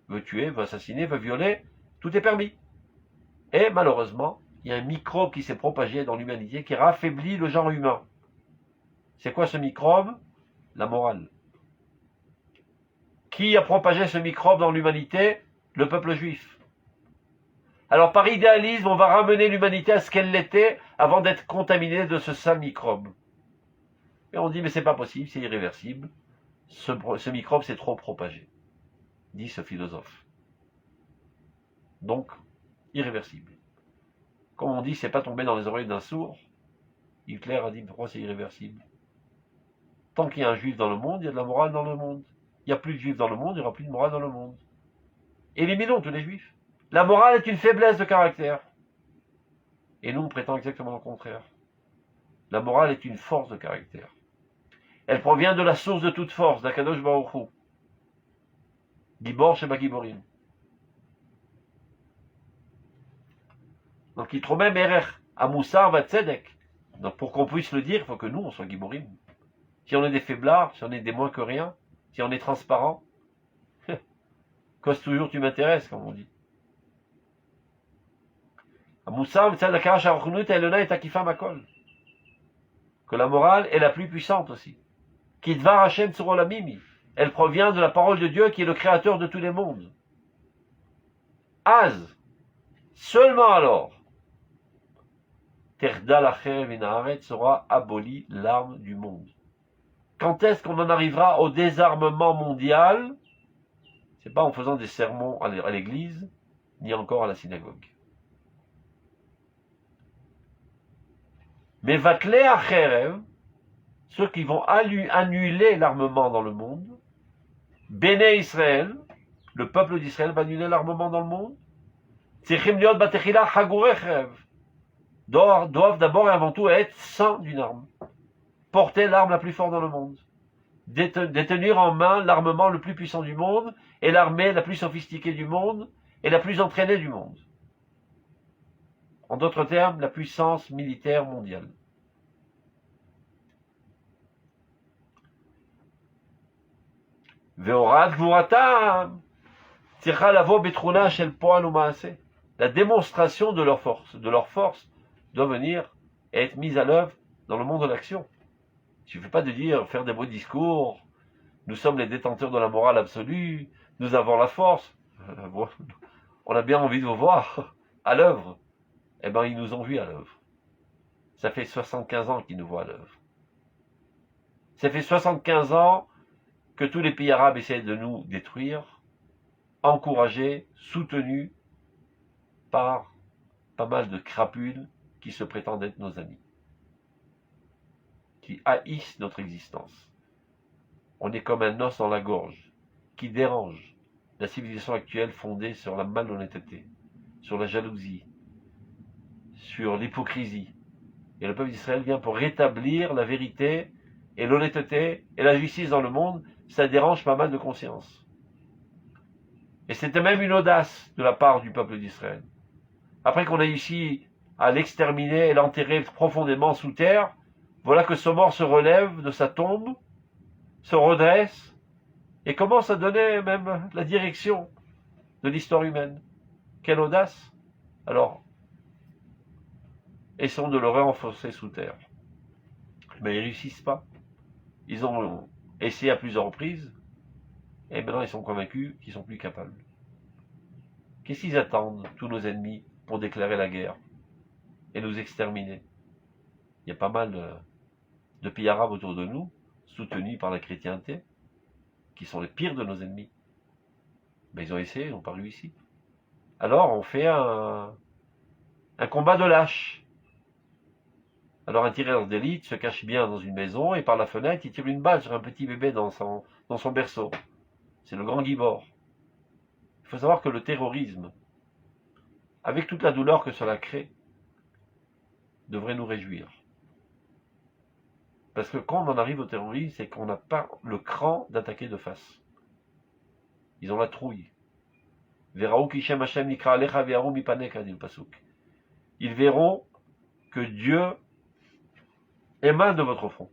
Veut tuer, veut assassiner, veut violer, tout est permis. Et malheureusement, il y a un microbe qui s'est propagé dans l'humanité qui raffaiblit le genre humain. C'est quoi ce microbe? La morale. Qui a propagé ce microbe dans l'humanité? Le peuple juif. Alors par idéalisme, on va ramener l'humanité à ce qu'elle l'était avant d'être contaminée de ce sale microbe. Et on dit, mais c'est pas possible, c'est irréversible. Ce microbe s'est trop propagé, dit ce philosophe. Donc, irréversible. Comme on dit, c'est pas tombé dans les oreilles d'un sourd. Hitler a dit, pourquoi c'est irréversible? Tant qu'il y a un juif dans le monde, il y a de la morale dans le monde. Il n'y a plus de juifs dans le monde, il n'y aura plus de morale dans le monde. Éliminons tous les juifs. La morale est une faiblesse de caractère. Et nous, on prétend exactement le contraire. La morale est une force de caractère. Elle provient de la source de toute force, d'Akadosh Baruch Hu. Gibor Sheba Giborim. Donc, Yitromem Erech, Amoussar Vatzedek. Donc, pour qu'on puisse le dire, il faut que nous, on soit Giborim. Si on est des faiblards, si on est des moins que rien, si on est transparent, cause toujours tu m'intéresses, comme on dit. Que la morale est la plus puissante aussi. Kidvar Hashem Tsurolamimi. Elle provient de la parole de Dieu qui est le créateur de tous les mondes. Az, seulement alors, Terda Lacher Vinaharet sera abolie l'arme du monde. Quand est-ce qu'on en arrivera au désarmement mondial? C'est pas en faisant des sermons à l'église, ni encore à la synagogue. Mais Vaklé Acherev, ceux qui vont annuler l'armement dans le monde, Béné Israël, le peuple d'Israël va annuler l'armement dans le monde, doivent d'abord et avant tout être sans d'une arme. Porter l'arme la plus forte dans le monde. Détenir en main l'armement le plus puissant du monde et l'armée la plus sophistiquée du monde et la plus entraînée du monde. En d'autres termes, la puissance militaire mondiale. La démonstration de leur force doit venir et être mise à l'œuvre dans le monde de l'action. Il ne suffit pas de dire, faire des beaux discours, nous sommes les détenteurs de la morale absolue, nous avons la force. On a bien envie de vous voir à l'œuvre. Eh bien, ils nous ont vus à l'œuvre. Ça fait 75 ans qu'ils nous voient à l'œuvre. Ça fait 75 ans que tous les pays arabes essaient de nous détruire, encouragés, soutenus par pas mal de crapules qui se prétendent être nos amis, qui haïssent notre existence. On est comme un os dans la gorge, qui dérange la civilisation actuelle fondée sur la malhonnêteté, sur la jalousie, sur l'hypocrisie. Et le peuple d'Israël vient pour rétablir la vérité et l'honnêteté et la justice dans le monde. Ça dérange pas mal de conscience. Et c'était même une audace de la part du peuple d'Israël. Après qu'on ait réussi à l'exterminer et l'enterrer profondément sous terre, voilà que ce mort se relève de sa tombe, se redresse et commence à donner même la direction de l'histoire humaine. Quelle audace! Alors, essayons de le renforcer sous terre. Mais ils ne réussissent pas. Ils ont essayé à plusieurs reprises et maintenant ils sont convaincus qu'ils sont plus capables. Qu'est-ce qu'ils attendent, tous nos ennemis, pour déclarer la guerre et nous exterminer? Il y a pas mal de pays arabes autour de nous, soutenus par la chrétienté, qui sont les pires de nos ennemis. Mais ils ont essayé, ils n'ont pas réussi. Alors on fait un combat de lâches. Alors un tireur d'élite se cache bien dans une maison et par la fenêtre il tire une balle sur un petit bébé dans son berceau. C'est le grand Gibor. Il faut savoir que le terrorisme, avec toute la douleur que cela crée, devrait nous réjouir. Parce que quand on en arrive au terrorisme, c'est qu'on n'a pas le cran d'attaquer de face. Ils ont la trouille. Veraou ki Shem Hashem nikra alecha ve'aru mipaneka, dit le pasuk. Ils verront que Dieu émane de votre front.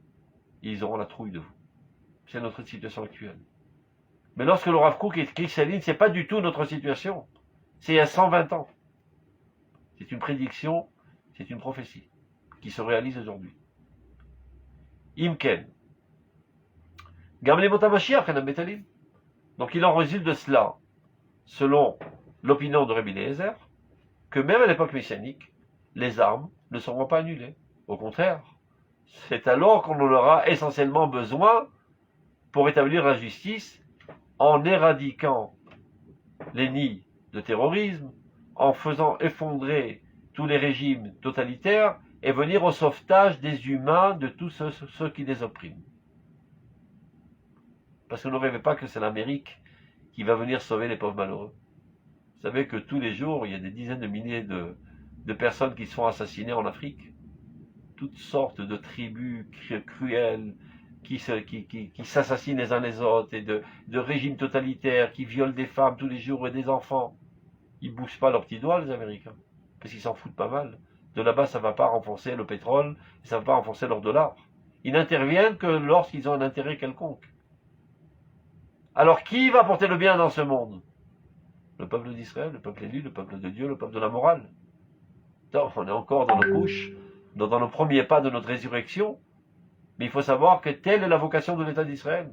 Ils auront la trouille de vous. C'est notre situation actuelle. Mais lorsque le Rav Kook écrit ces lignes, c'est pas du tout notre situation. C'est il y a 120 ans. C'est une prédiction, c'est une prophétie qui se réalise aujourd'hui. Imken. Gamle Mashiach en Betalim. Donc il en résulte de cela, selon l'opinion de Rabbi Eliezer, que même à l'époque messianique, les armes ne seront pas annulées. Au contraire, c'est alors qu'on en aura essentiellement besoin pour établir la justice en éradiquant les nids de terrorisme, en faisant effondrer tous les régimes totalitaires et venir au sauvetage des humains, de tous ceux qui les oppriment. Parce que ne rêvez pas que c'est l'Amérique qui va venir sauver les pauvres malheureux. Vous savez que tous les jours, il y a des dizaines de milliers de personnes qui se font assassiner en Afrique. Toutes sortes de tribus cruelles qui s'assassinent les uns les autres, et de régimes totalitaires qui violent des femmes tous les jours et des enfants. Ils ne bougent pas leurs petits doigts, les Américains, parce qu'ils s'en foutent pas mal. De là-bas, ça ne va pas renforcer le pétrole, et ça ne va pas renforcer leur dollar. Ils n'interviennent que lorsqu'ils ont un intérêt quelconque. Alors, qui va porter le bien dans ce monde? Le peuple d'Israël, le peuple élu, le peuple de Dieu, le peuple de la morale. Donc, on est encore dans nos couches, dans nos premiers pas de notre résurrection, mais il faut savoir que telle est la vocation de l'État d'Israël.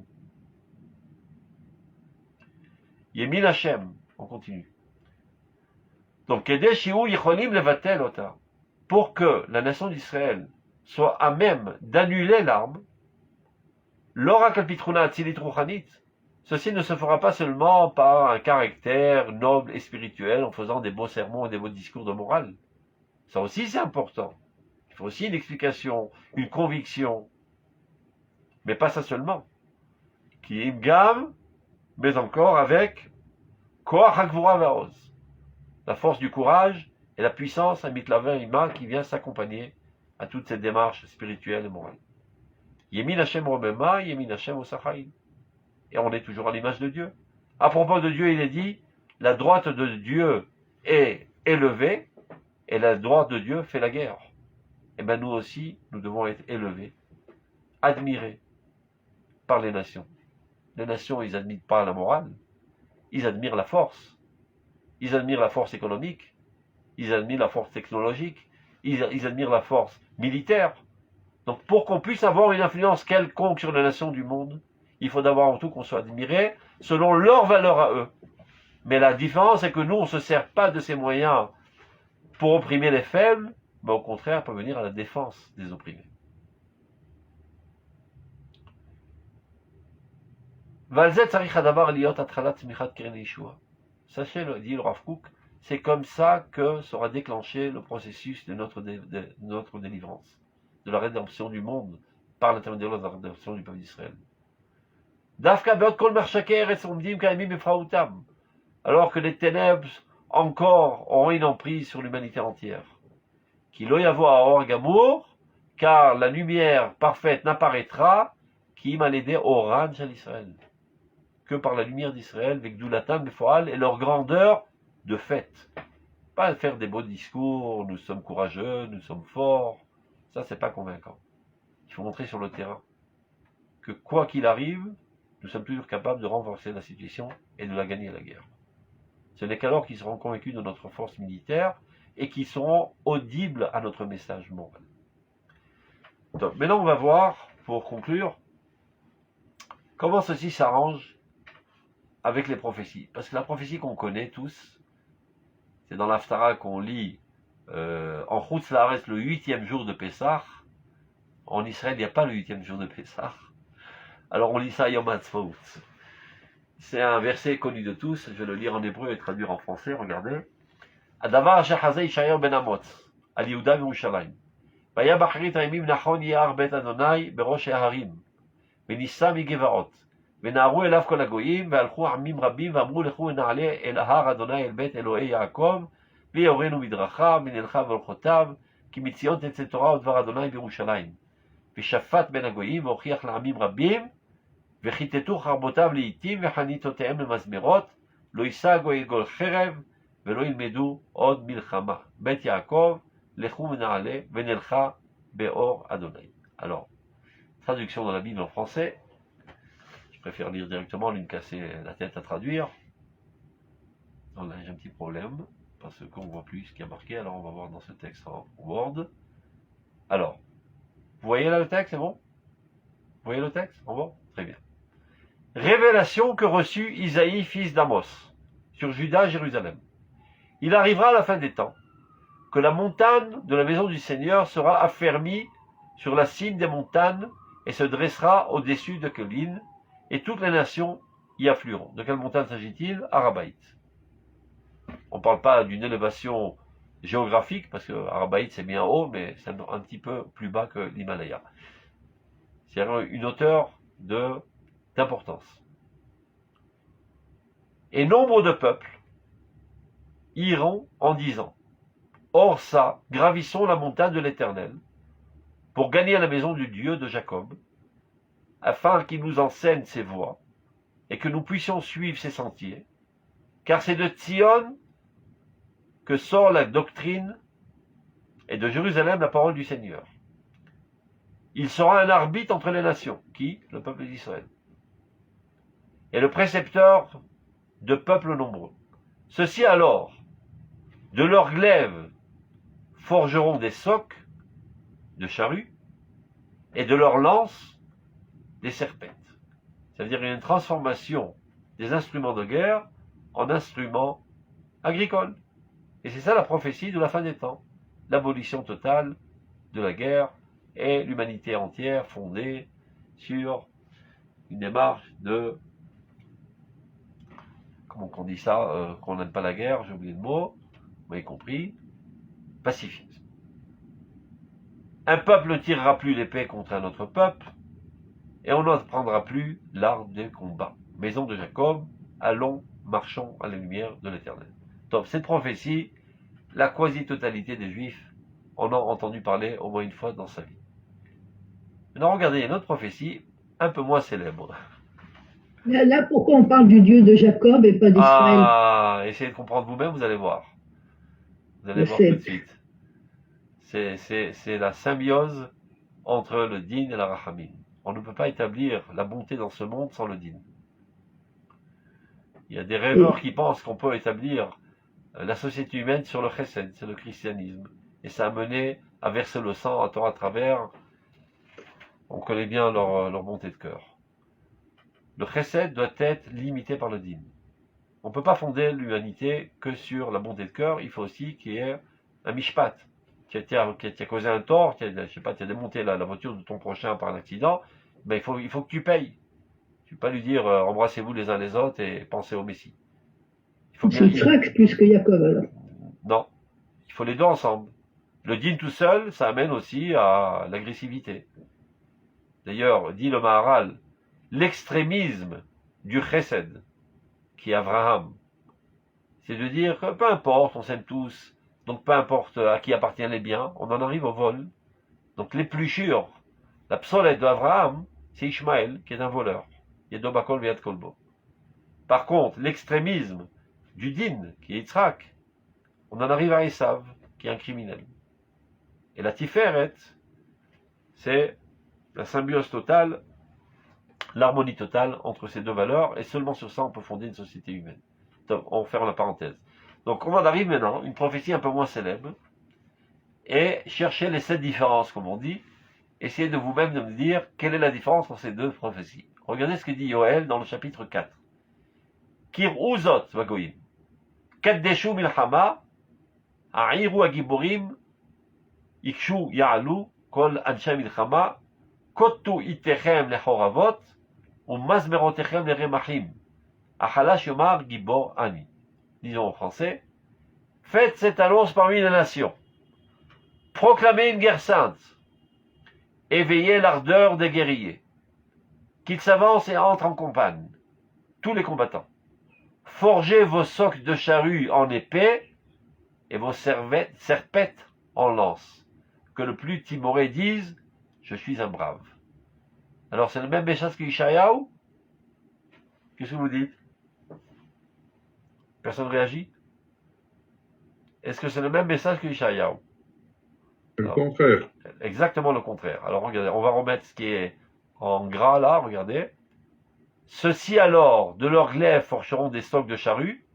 Yemin Hashem, on continue. Donc, pour que la nation d'Israël soit à même d'annuler l'arme, ceci ne se fera pas seulement par un caractère noble et spirituel en faisant des beaux sermons et des beaux discours de morale. Ça aussi c'est important. Il faut aussi une explication, une conviction. Mais pas ça seulement. Qui est gam, mais encore avec Koach HaGvura Va'oz, la force du courage et la puissance à Mitlaver Ima qui vient s'accompagner à toute cette démarche spirituelle et morale. Yemin Hashem Romema, Yemin Hashem Osachaim. Et on est toujours à l'image de Dieu. À propos de Dieu, il est dit, la droite de Dieu est élevée, et la droite de Dieu fait la guerre. Et bien nous aussi, nous devons être élevés, admirés par les nations. Les nations, ils n'admirent pas la morale, ils admirent la force. Ils admirent la force économique, ils admirent la force technologique, ils admirent la force militaire. Donc pour qu'on puisse avoir une influence quelconque sur les nations du monde, il faut d'abord avant tout qu'on soit admiré selon leurs valeurs à eux. Mais la différence est que nous, on ne se sert pas de ces moyens pour opprimer les faibles, mais au contraire pour venir à la défense des opprimés. Sachez, dit le Rav Kook, c'est comme ça que sera déclenché le processus de notre délivrance, de la rédemption du monde, par l'intermédiaire de la rédemption du peuple d'Israël. Alors que les ténèbres encore auront une emprise sur l'humanité entière. Car la lumière parfaite n'apparaîtra que par la lumière d'Israël, avec Doulatam, Befoal, et leur grandeur de fait. Pas faire des beaux discours, nous sommes courageux, nous sommes forts, ça c'est pas convaincant. Il faut montrer sur le terrain que quoi qu'il arrive, nous sommes toujours capables de renforcer la situation et de la gagner la guerre. Ce n'est qu'alors qu'ils seront convaincus de notre force militaire et qu'ils seront audibles à notre message moral. Donc, maintenant on va voir, pour conclure, comment ceci s'arrange avec les prophéties. Parce que la prophétie qu'on connaît tous, c'est dans l'Haftara qu'on lit en Chutz Laaretz le 8e jour de Pessah. En Israël, il n'y a pas le 8e jour de Pessah. Alors on lit ça Yom HaTzmaut. C'est un verset connu de tous, je vais le lire en hébreu et traduire en français, regardez. Adavar Shachazei Yishayahu ben Amot, al Yehuda v'Yerushalayim. Vaya b'achrit ha'yamim nachon ya'ar bet Adonai berosh ha'harim, v'nissa migevaot. ונערו אליו כל הגויים, והלכו עמים רבים, ואמרו לכו נעלה אל ההר אדוני אל בית אלוהי יעקב, ויורנו מדרכיו, ונלכה והולכותיו, כי מציון תצא תורה ודבר אדוני בירושלים. ושפט בין הגויים, והוכיח לעמים רבים, וכיתתו חרבותיו לעתים, וחניתותיהם למזמרות, lo isago egol cherev, velo ilmedu od milchama. Bet Yaakov, lechu venale, venelcha beor Adonai. Alors, traduction dans la Bible en français. Je préfère lire directement, lui me casser la tête à traduire. Donc là, j'ai un petit problème, parce qu'on ne voit plus ce qui a marqué, alors on va voir dans ce texte en Word. Alors, vous voyez là le texte, c'est bon? Vous voyez le texte en Word? Très bien. Révélation que reçut Isaïe, fils d'Amos, sur Juda, Jérusalem. Il arrivera à la fin des temps, que la montagne de la maison du Seigneur sera affermie sur la cime des montagnes et se dressera au-dessus de collines, et toutes les nations y afflueront. De quelle montagne s'agit-il? Arabaït. On ne parle pas d'une élévation géographique, parce que Arabaït c'est bien haut, mais c'est un petit peu plus bas que l'Himalaya. C'est une hauteur d'importance. Et nombre de peuples iront en disant, or ça, gravissons la montagne de l'Éternel, pour gagner la maison du Dieu de Jacob, afin qu'il nous enseigne ses voies, et que nous puissions suivre ses sentiers, car c'est de Tzion que sort la doctrine, et de Jérusalem la parole du Seigneur. Il sera un arbitre entre les nations, qui? Le peuple d'Israël, et le précepteur de peuples nombreux. Ceux-ci alors, de leurs glaives, forgeront des socs de charrues, et de leurs lances, des serpentes. C'est-à-dire une transformation des instruments de guerre en instruments agricoles. Et c'est ça la prophétie de la fin des temps. L'abolition totale de la guerre et l'humanité entière fondée sur une démarche de, comment on dit ça, qu'on n'aime pas la guerre, j'ai oublié le mot, vous m'avez compris, pacifisme. Un peuple ne tirera plus l'épée contre un autre peuple, et on ne prendra plus l'arme des combats. Maison de Jacob, allons, marchons à la lumière de l'Éternel. Donc cette prophétie, la quasi-totalité des Juifs en ont entendu parler au moins une fois dans sa vie. Maintenant, regardez une autre prophétie, un peu moins célèbre. Là, pourquoi on parle du Dieu de Jacob et pas d'Israël? Ah, essayez de comprendre vous-même, vous allez voir. Vous allez voir tout de suite. C'est la symbiose entre le din et la rachamim. On ne peut pas établir la bonté dans ce monde sans le din. Il y a des rêveurs qui pensent qu'on peut établir la société humaine sur le chesed, c'est le christianisme. Et ça a mené à verser le sang à travers. On connaît bien leur bonté de cœur. Le chesed doit être limité par le din. On ne peut pas fonder l'humanité que sur la bonté de cœur. Il faut aussi qu'il y ait un mishpat qui a causé un tort, qui a démonté la voiture de ton prochain par un accident. Ben, il faut que tu payes. Tu ne peux pas lui dire embrassez-vous les uns les autres et pensez au Messie. C'est Yitzhak plus que Jacob alors. Non, il faut les deux ensemble. Le din tout seul, ça amène aussi à l'agressivité. D'ailleurs, dit le Maharal, l'extrémisme du chesed, qui est Abraham, c'est de dire que peu importe, on s'aime tous, donc peu importe à qui appartiennent les biens, on en arrive au vol. Donc l'épluchure, la psolète d'Abraham, c'est Ishmaël, qui est un voleur. Yedobakol Viad Kolbo. Par contre, l'extrémisme du din, qui est Yitzhak, on en arrive à Esav, qui est un criminel. Et la Tiferet, c'est la symbiose totale, l'harmonie totale entre ces deux valeurs, et seulement sur ça on peut fonder une société humaine. Donc, on ferme la parenthèse. Donc on en arrive maintenant, une prophétie un peu moins célèbre, et chercher les 7 différences, comme on dit, essayez de vous-même de me dire quelle est la différence entre ces deux prophéties. Regardez ce que dit Yoël dans le chapitre 4. Kir uzot vagoim, kaddeshu milchama, a'iru agiborim, ikshu ya'alu, kol ansha milchama, kotu itechem lechoravot, umazmerotechem leremachim, achalash yomar gibor ani. Disons en français, faites cette annonce parmi les nations, proclamez une guerre sainte, éveillez l'ardeur des guerriers, qu'ils s'avancent et entrent en campagne, tous les combattants. Forgez vos socs de charrue en épée et vos serpettes en lance. Que le plus timoré dise, je suis un brave. Alors c'est le même message que Ishayahu? Qu'est-ce que vous dites? Personne ne réagit? Est-ce que c'est le même message que Ishaïaou? C'est le contraire. Exactement le contraire. Alors regardez, on va remettre ce qui est en gras là, regardez. Ceux-ci alors, de leurs glaives forgeront des stocks de charrues,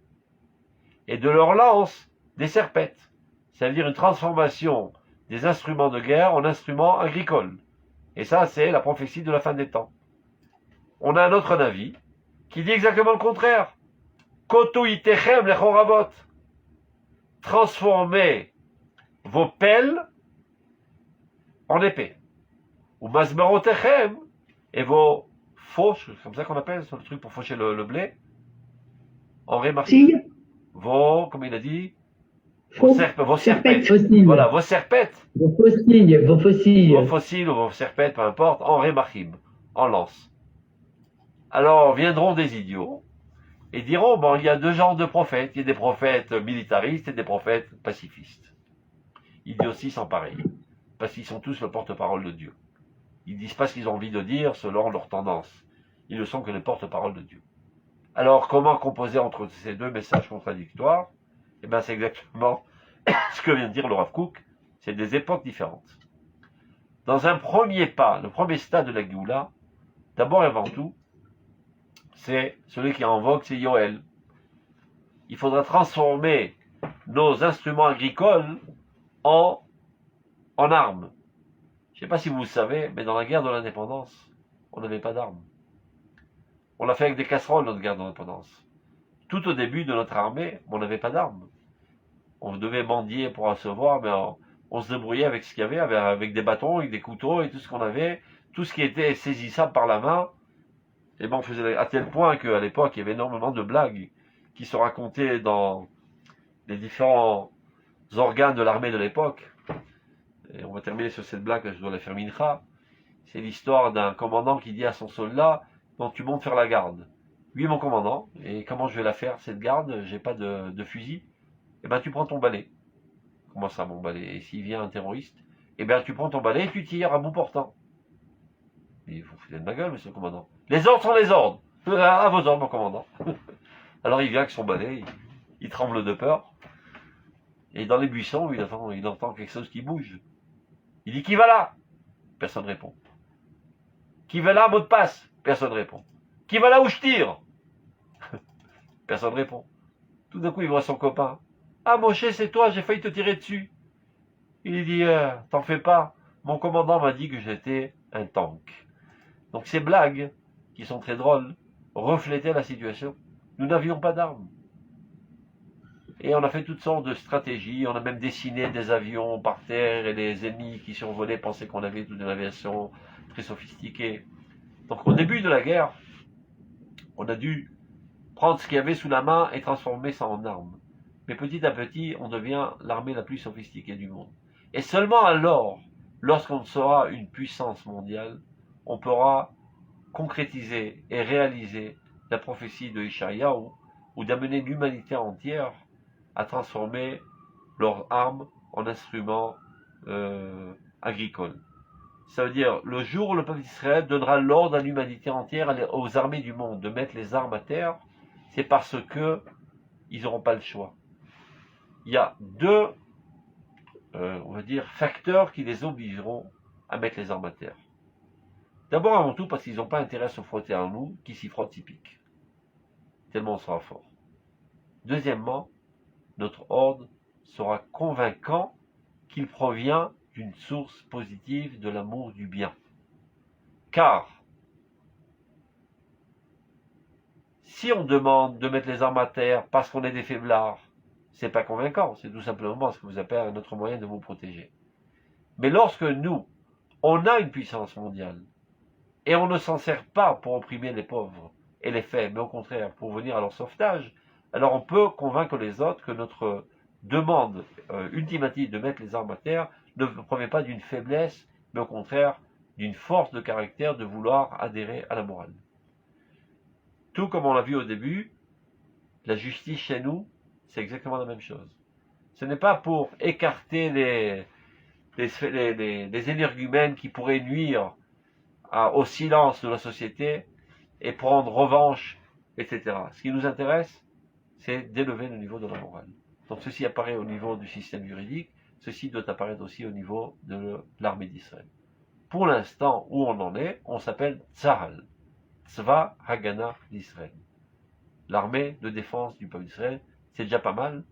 et de leurs lances, des serpettes. Ça veut dire une transformation des instruments de guerre en instruments agricoles. Et ça, c'est la prophétie de la fin des temps. On a un autre avis qui dit exactement le contraire. Kotu itechem lechoravot. Transformez vos pelles en épée. Ou masmarotechem, et vos fauches, c'est comme ça qu'on appelle, c'est le truc pour faucher le blé, en rémarqué. Vos, comme il a dit, vos serpettes. Voilà, vos serpettes. Vos fossiles. Vos fossiles ou vos serpettes, peu importe, en rémarchim, en lance. Alors viendront des idiots et diront, bon, il y a deux genres de prophètes. Il y a des prophètes militaristes et des prophètes pacifistes. Idioties sans pareil. Parce qu'ils sont tous le porte-parole de Dieu. Ils disent pas ce qu'ils ont envie de dire selon leur tendance. Ils ne sont que les porte-parole de Dieu. Alors, comment composer entre ces deux messages contradictoires? Eh bien, c'est exactement ce que vient de dire le Rav Kook. C'est des époques différentes. Dans un premier pas, le premier stade de la Géoula, d'abord et avant tout, c'est celui qui est en vogue, c'est Yoël. Il faudra transformer nos instruments agricoles en armes. Je ne sais pas si vous le savez, mais dans la guerre de l'indépendance, on n'avait pas d'armes. On l'a fait avec des casseroles, notre guerre d'indépendance. Tout au début de notre armée, on n'avait pas d'armes. On devait mendier pour recevoir, mais on se débrouillait avec ce qu'il y avait, avec des bâtons, avec des couteaux et tout ce qu'on avait, tout ce qui était saisissable par la main. Et ben on faisait à tel point qu'à l'époque, il y avait énormément de blagues qui se racontaient dans les différents organes de l'armée de l'époque. Et on va terminer sur cette blague, je dois la faire mincha. C'est l'histoire d'un commandant qui dit à son soldat, donc tu montes faire la garde. Oui, mon commandant, et comment je vais la faire, cette garde? J'ai pas de fusil. Eh ben, tu prends ton balai. Comment ça, mon balai? Et s'il vient un terroriste? Eh ben, tu prends ton balai et tu tires à bout portant. Mais vous foutez de ma gueule, monsieur le commandant. Les ordres sont les ordres. À vos ordres, mon commandant. Alors, il vient avec son balai, il tremble de peur. Et dans les buissons, il entend quelque chose qui bouge. Il dit, qui va là? Personne ne répond. Qui va là, mot de passe? Personne ne répond. Qui va là où je tire? Personne ne répond. Tout d'un coup, il voit son copain. Ah, Moshe, c'est toi, j'ai failli te tirer dessus. Il dit, t'en fais pas. Mon commandant m'a dit que j'étais un tank. Donc ces blagues, qui sont très drôles, reflétaient la situation. Nous n'avions pas d'armes. Et on a fait toutes sortes de stratégies. On a même dessiné des avions par terre et les ennemis qui survolaient pensaient qu'on avait toute une aviation très sophistiquée. Donc au début de la guerre, on a dû prendre ce qu'il y avait sous la main et transformer ça en armes. Mais petit à petit, on devient l'armée la plus sophistiquée du monde. Et seulement alors, lorsqu'on sera une puissance mondiale, on pourra concrétiser et réaliser la prophétie de Ishaïaou, ou d'amener l'humanité entière à transformer leurs armes en instruments agricoles. Ça veut dire, le jour où le peuple d'Israël donnera l'ordre à l'humanité entière, aux armées du monde, de mettre les armes à terre, c'est parce que ils n'auront pas le choix. Il y a deux, on va dire, facteurs qui les obligeront à mettre les armes à terre. D'abord, avant tout, parce qu'ils n'ont pas intérêt à se frotter à nous, qui s'y frottent, s'y piquent. Tellement on sera fort. Deuxièmement, notre ordre sera convaincant qu'il provient d'une source positive de l'amour du bien. Car, si on demande de mettre les armes à terre parce qu'on est des faiblards, c'est pas convaincant, c'est tout simplement ce que vous appelez un autre moyen de vous protéger. Mais lorsque nous, on a une puissance mondiale, et on ne s'en sert pas pour opprimer les pauvres et les faibles, mais au contraire pour venir à leur sauvetage, alors on peut convaincre les autres que notre demande ultimative de mettre les armes à terre ne provient pas d'une faiblesse, mais au contraire d'une force de caractère de vouloir adhérer à la morale. Tout comme on l'a vu au début, la justice chez nous, c'est exactement la même chose. Ce n'est pas pour écarter les énergumènes qui pourraient nuire au silence de la société et prendre revanche, etc. Ce qui nous intéresse, c'est d'élever le niveau de la morale. Donc ceci apparaît au niveau du système juridique, ceci doit apparaître aussi au niveau de l'armée d'Israël. Pour l'instant où on en est, on s'appelle Tzahal, Tzva Hagana d'Israël. L'armée de défense du peuple d'Israël, c'est déjà pas mal,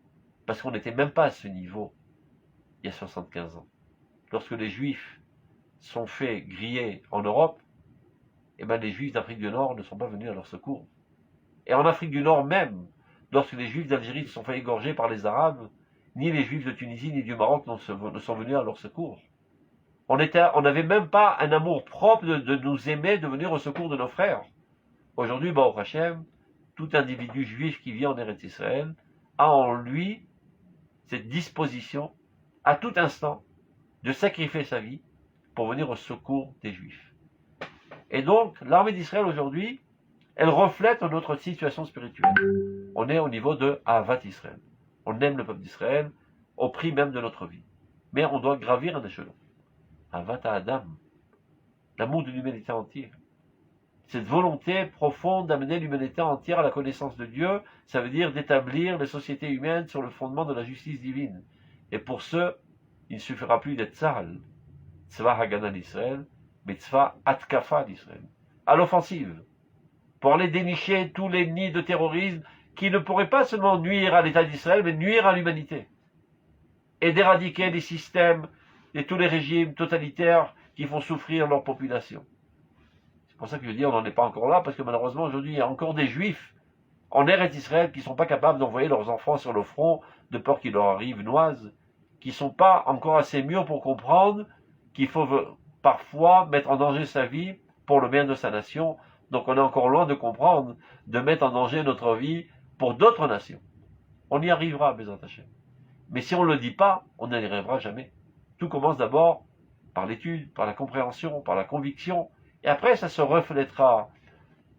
parce qu'on n'était même pas à ce niveau il y a 75 ans. Lorsque les Juifs sont faits griller en Europe, eh ben les Juifs d'Afrique du Nord ne sont pas venus à leur secours. Et en Afrique du Nord même, lorsque les Juifs d'Algérie se sont fait égorger par les Arabes, ni les Juifs de Tunisie ni du Maroc ne sont venus à leur secours. On n'avait même pas un amour propre de nous aimer, de venir au secours de nos frères. Aujourd'hui, Baruch Hashem, tout individu juif qui vit en Eretz Israël a en lui cette disposition, à tout instant, de sacrifier sa vie pour venir au secours des Juifs. Et donc, l'armée d'Israël aujourd'hui, elle reflète notre situation spirituelle. On est au niveau de Ahavat Israël. On aime le peuple d'Israël au prix même de notre vie. Mais on doit gravir un échelon. Ahavat Adam, l'amour de l'humanité entière. Cette volonté profonde d'amener l'humanité entière à la connaissance de Dieu, ça veut dire d'établir les sociétés humaines sur le fondement de la justice divine. Et pour ce, il ne suffira plus d'être Tzahal, Tzva Hagana d'Israël, mais Tzva Atkafa d'Israël. À l'offensive, pour aller dénicher tous les nids de terrorisme qui ne pourraient pas seulement nuire à l'État d'Israël, mais nuire à l'humanité. Et d'éradiquer les systèmes et tous les régimes totalitaires qui font souffrir leur population. C'est pour ça que je dis on n'en est pas encore là, parce que malheureusement aujourd'hui il y a encore des Juifs en Eretz Israël qui ne sont pas capables d'envoyer leurs enfants sur le front de peur qu'il leur arrive noise, qui ne sont pas encore assez mûrs pour comprendre qu'il faut parfois mettre en danger sa vie pour le bien de sa nation. Donc on est encore loin de comprendre, de mettre en danger notre vie pour d'autres nations. On y arrivera, Bézat Hachem. Mais si on ne le dit pas, on n'y arrivera jamais. Tout commence d'abord par l'étude, par la compréhension, par la conviction, et après ça se reflètera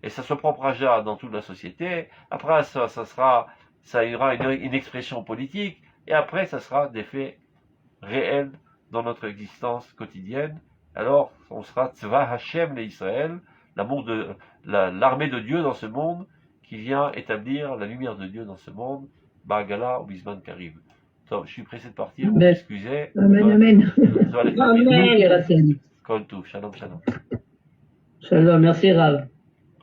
et ça se propagera dans toute la société. Après ça ira une expression politique, et après ça sera des faits réels dans notre existence quotidienne. Alors on sera Tzva Hashem le Israël, l'amour de l'armée de Dieu dans ce monde, qui vient établir la lumière de Dieu dans ce monde. Ba'agala ou Bisman Karib. Je suis pressé de partir, vous m'excusez. Amen, amen. Amen. Shalom, shalom. Shalom, merci Rav.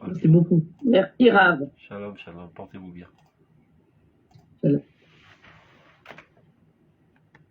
Merci beaucoup. Merci Rav. Shalom, shalom. Portez-vous bien. Shalom.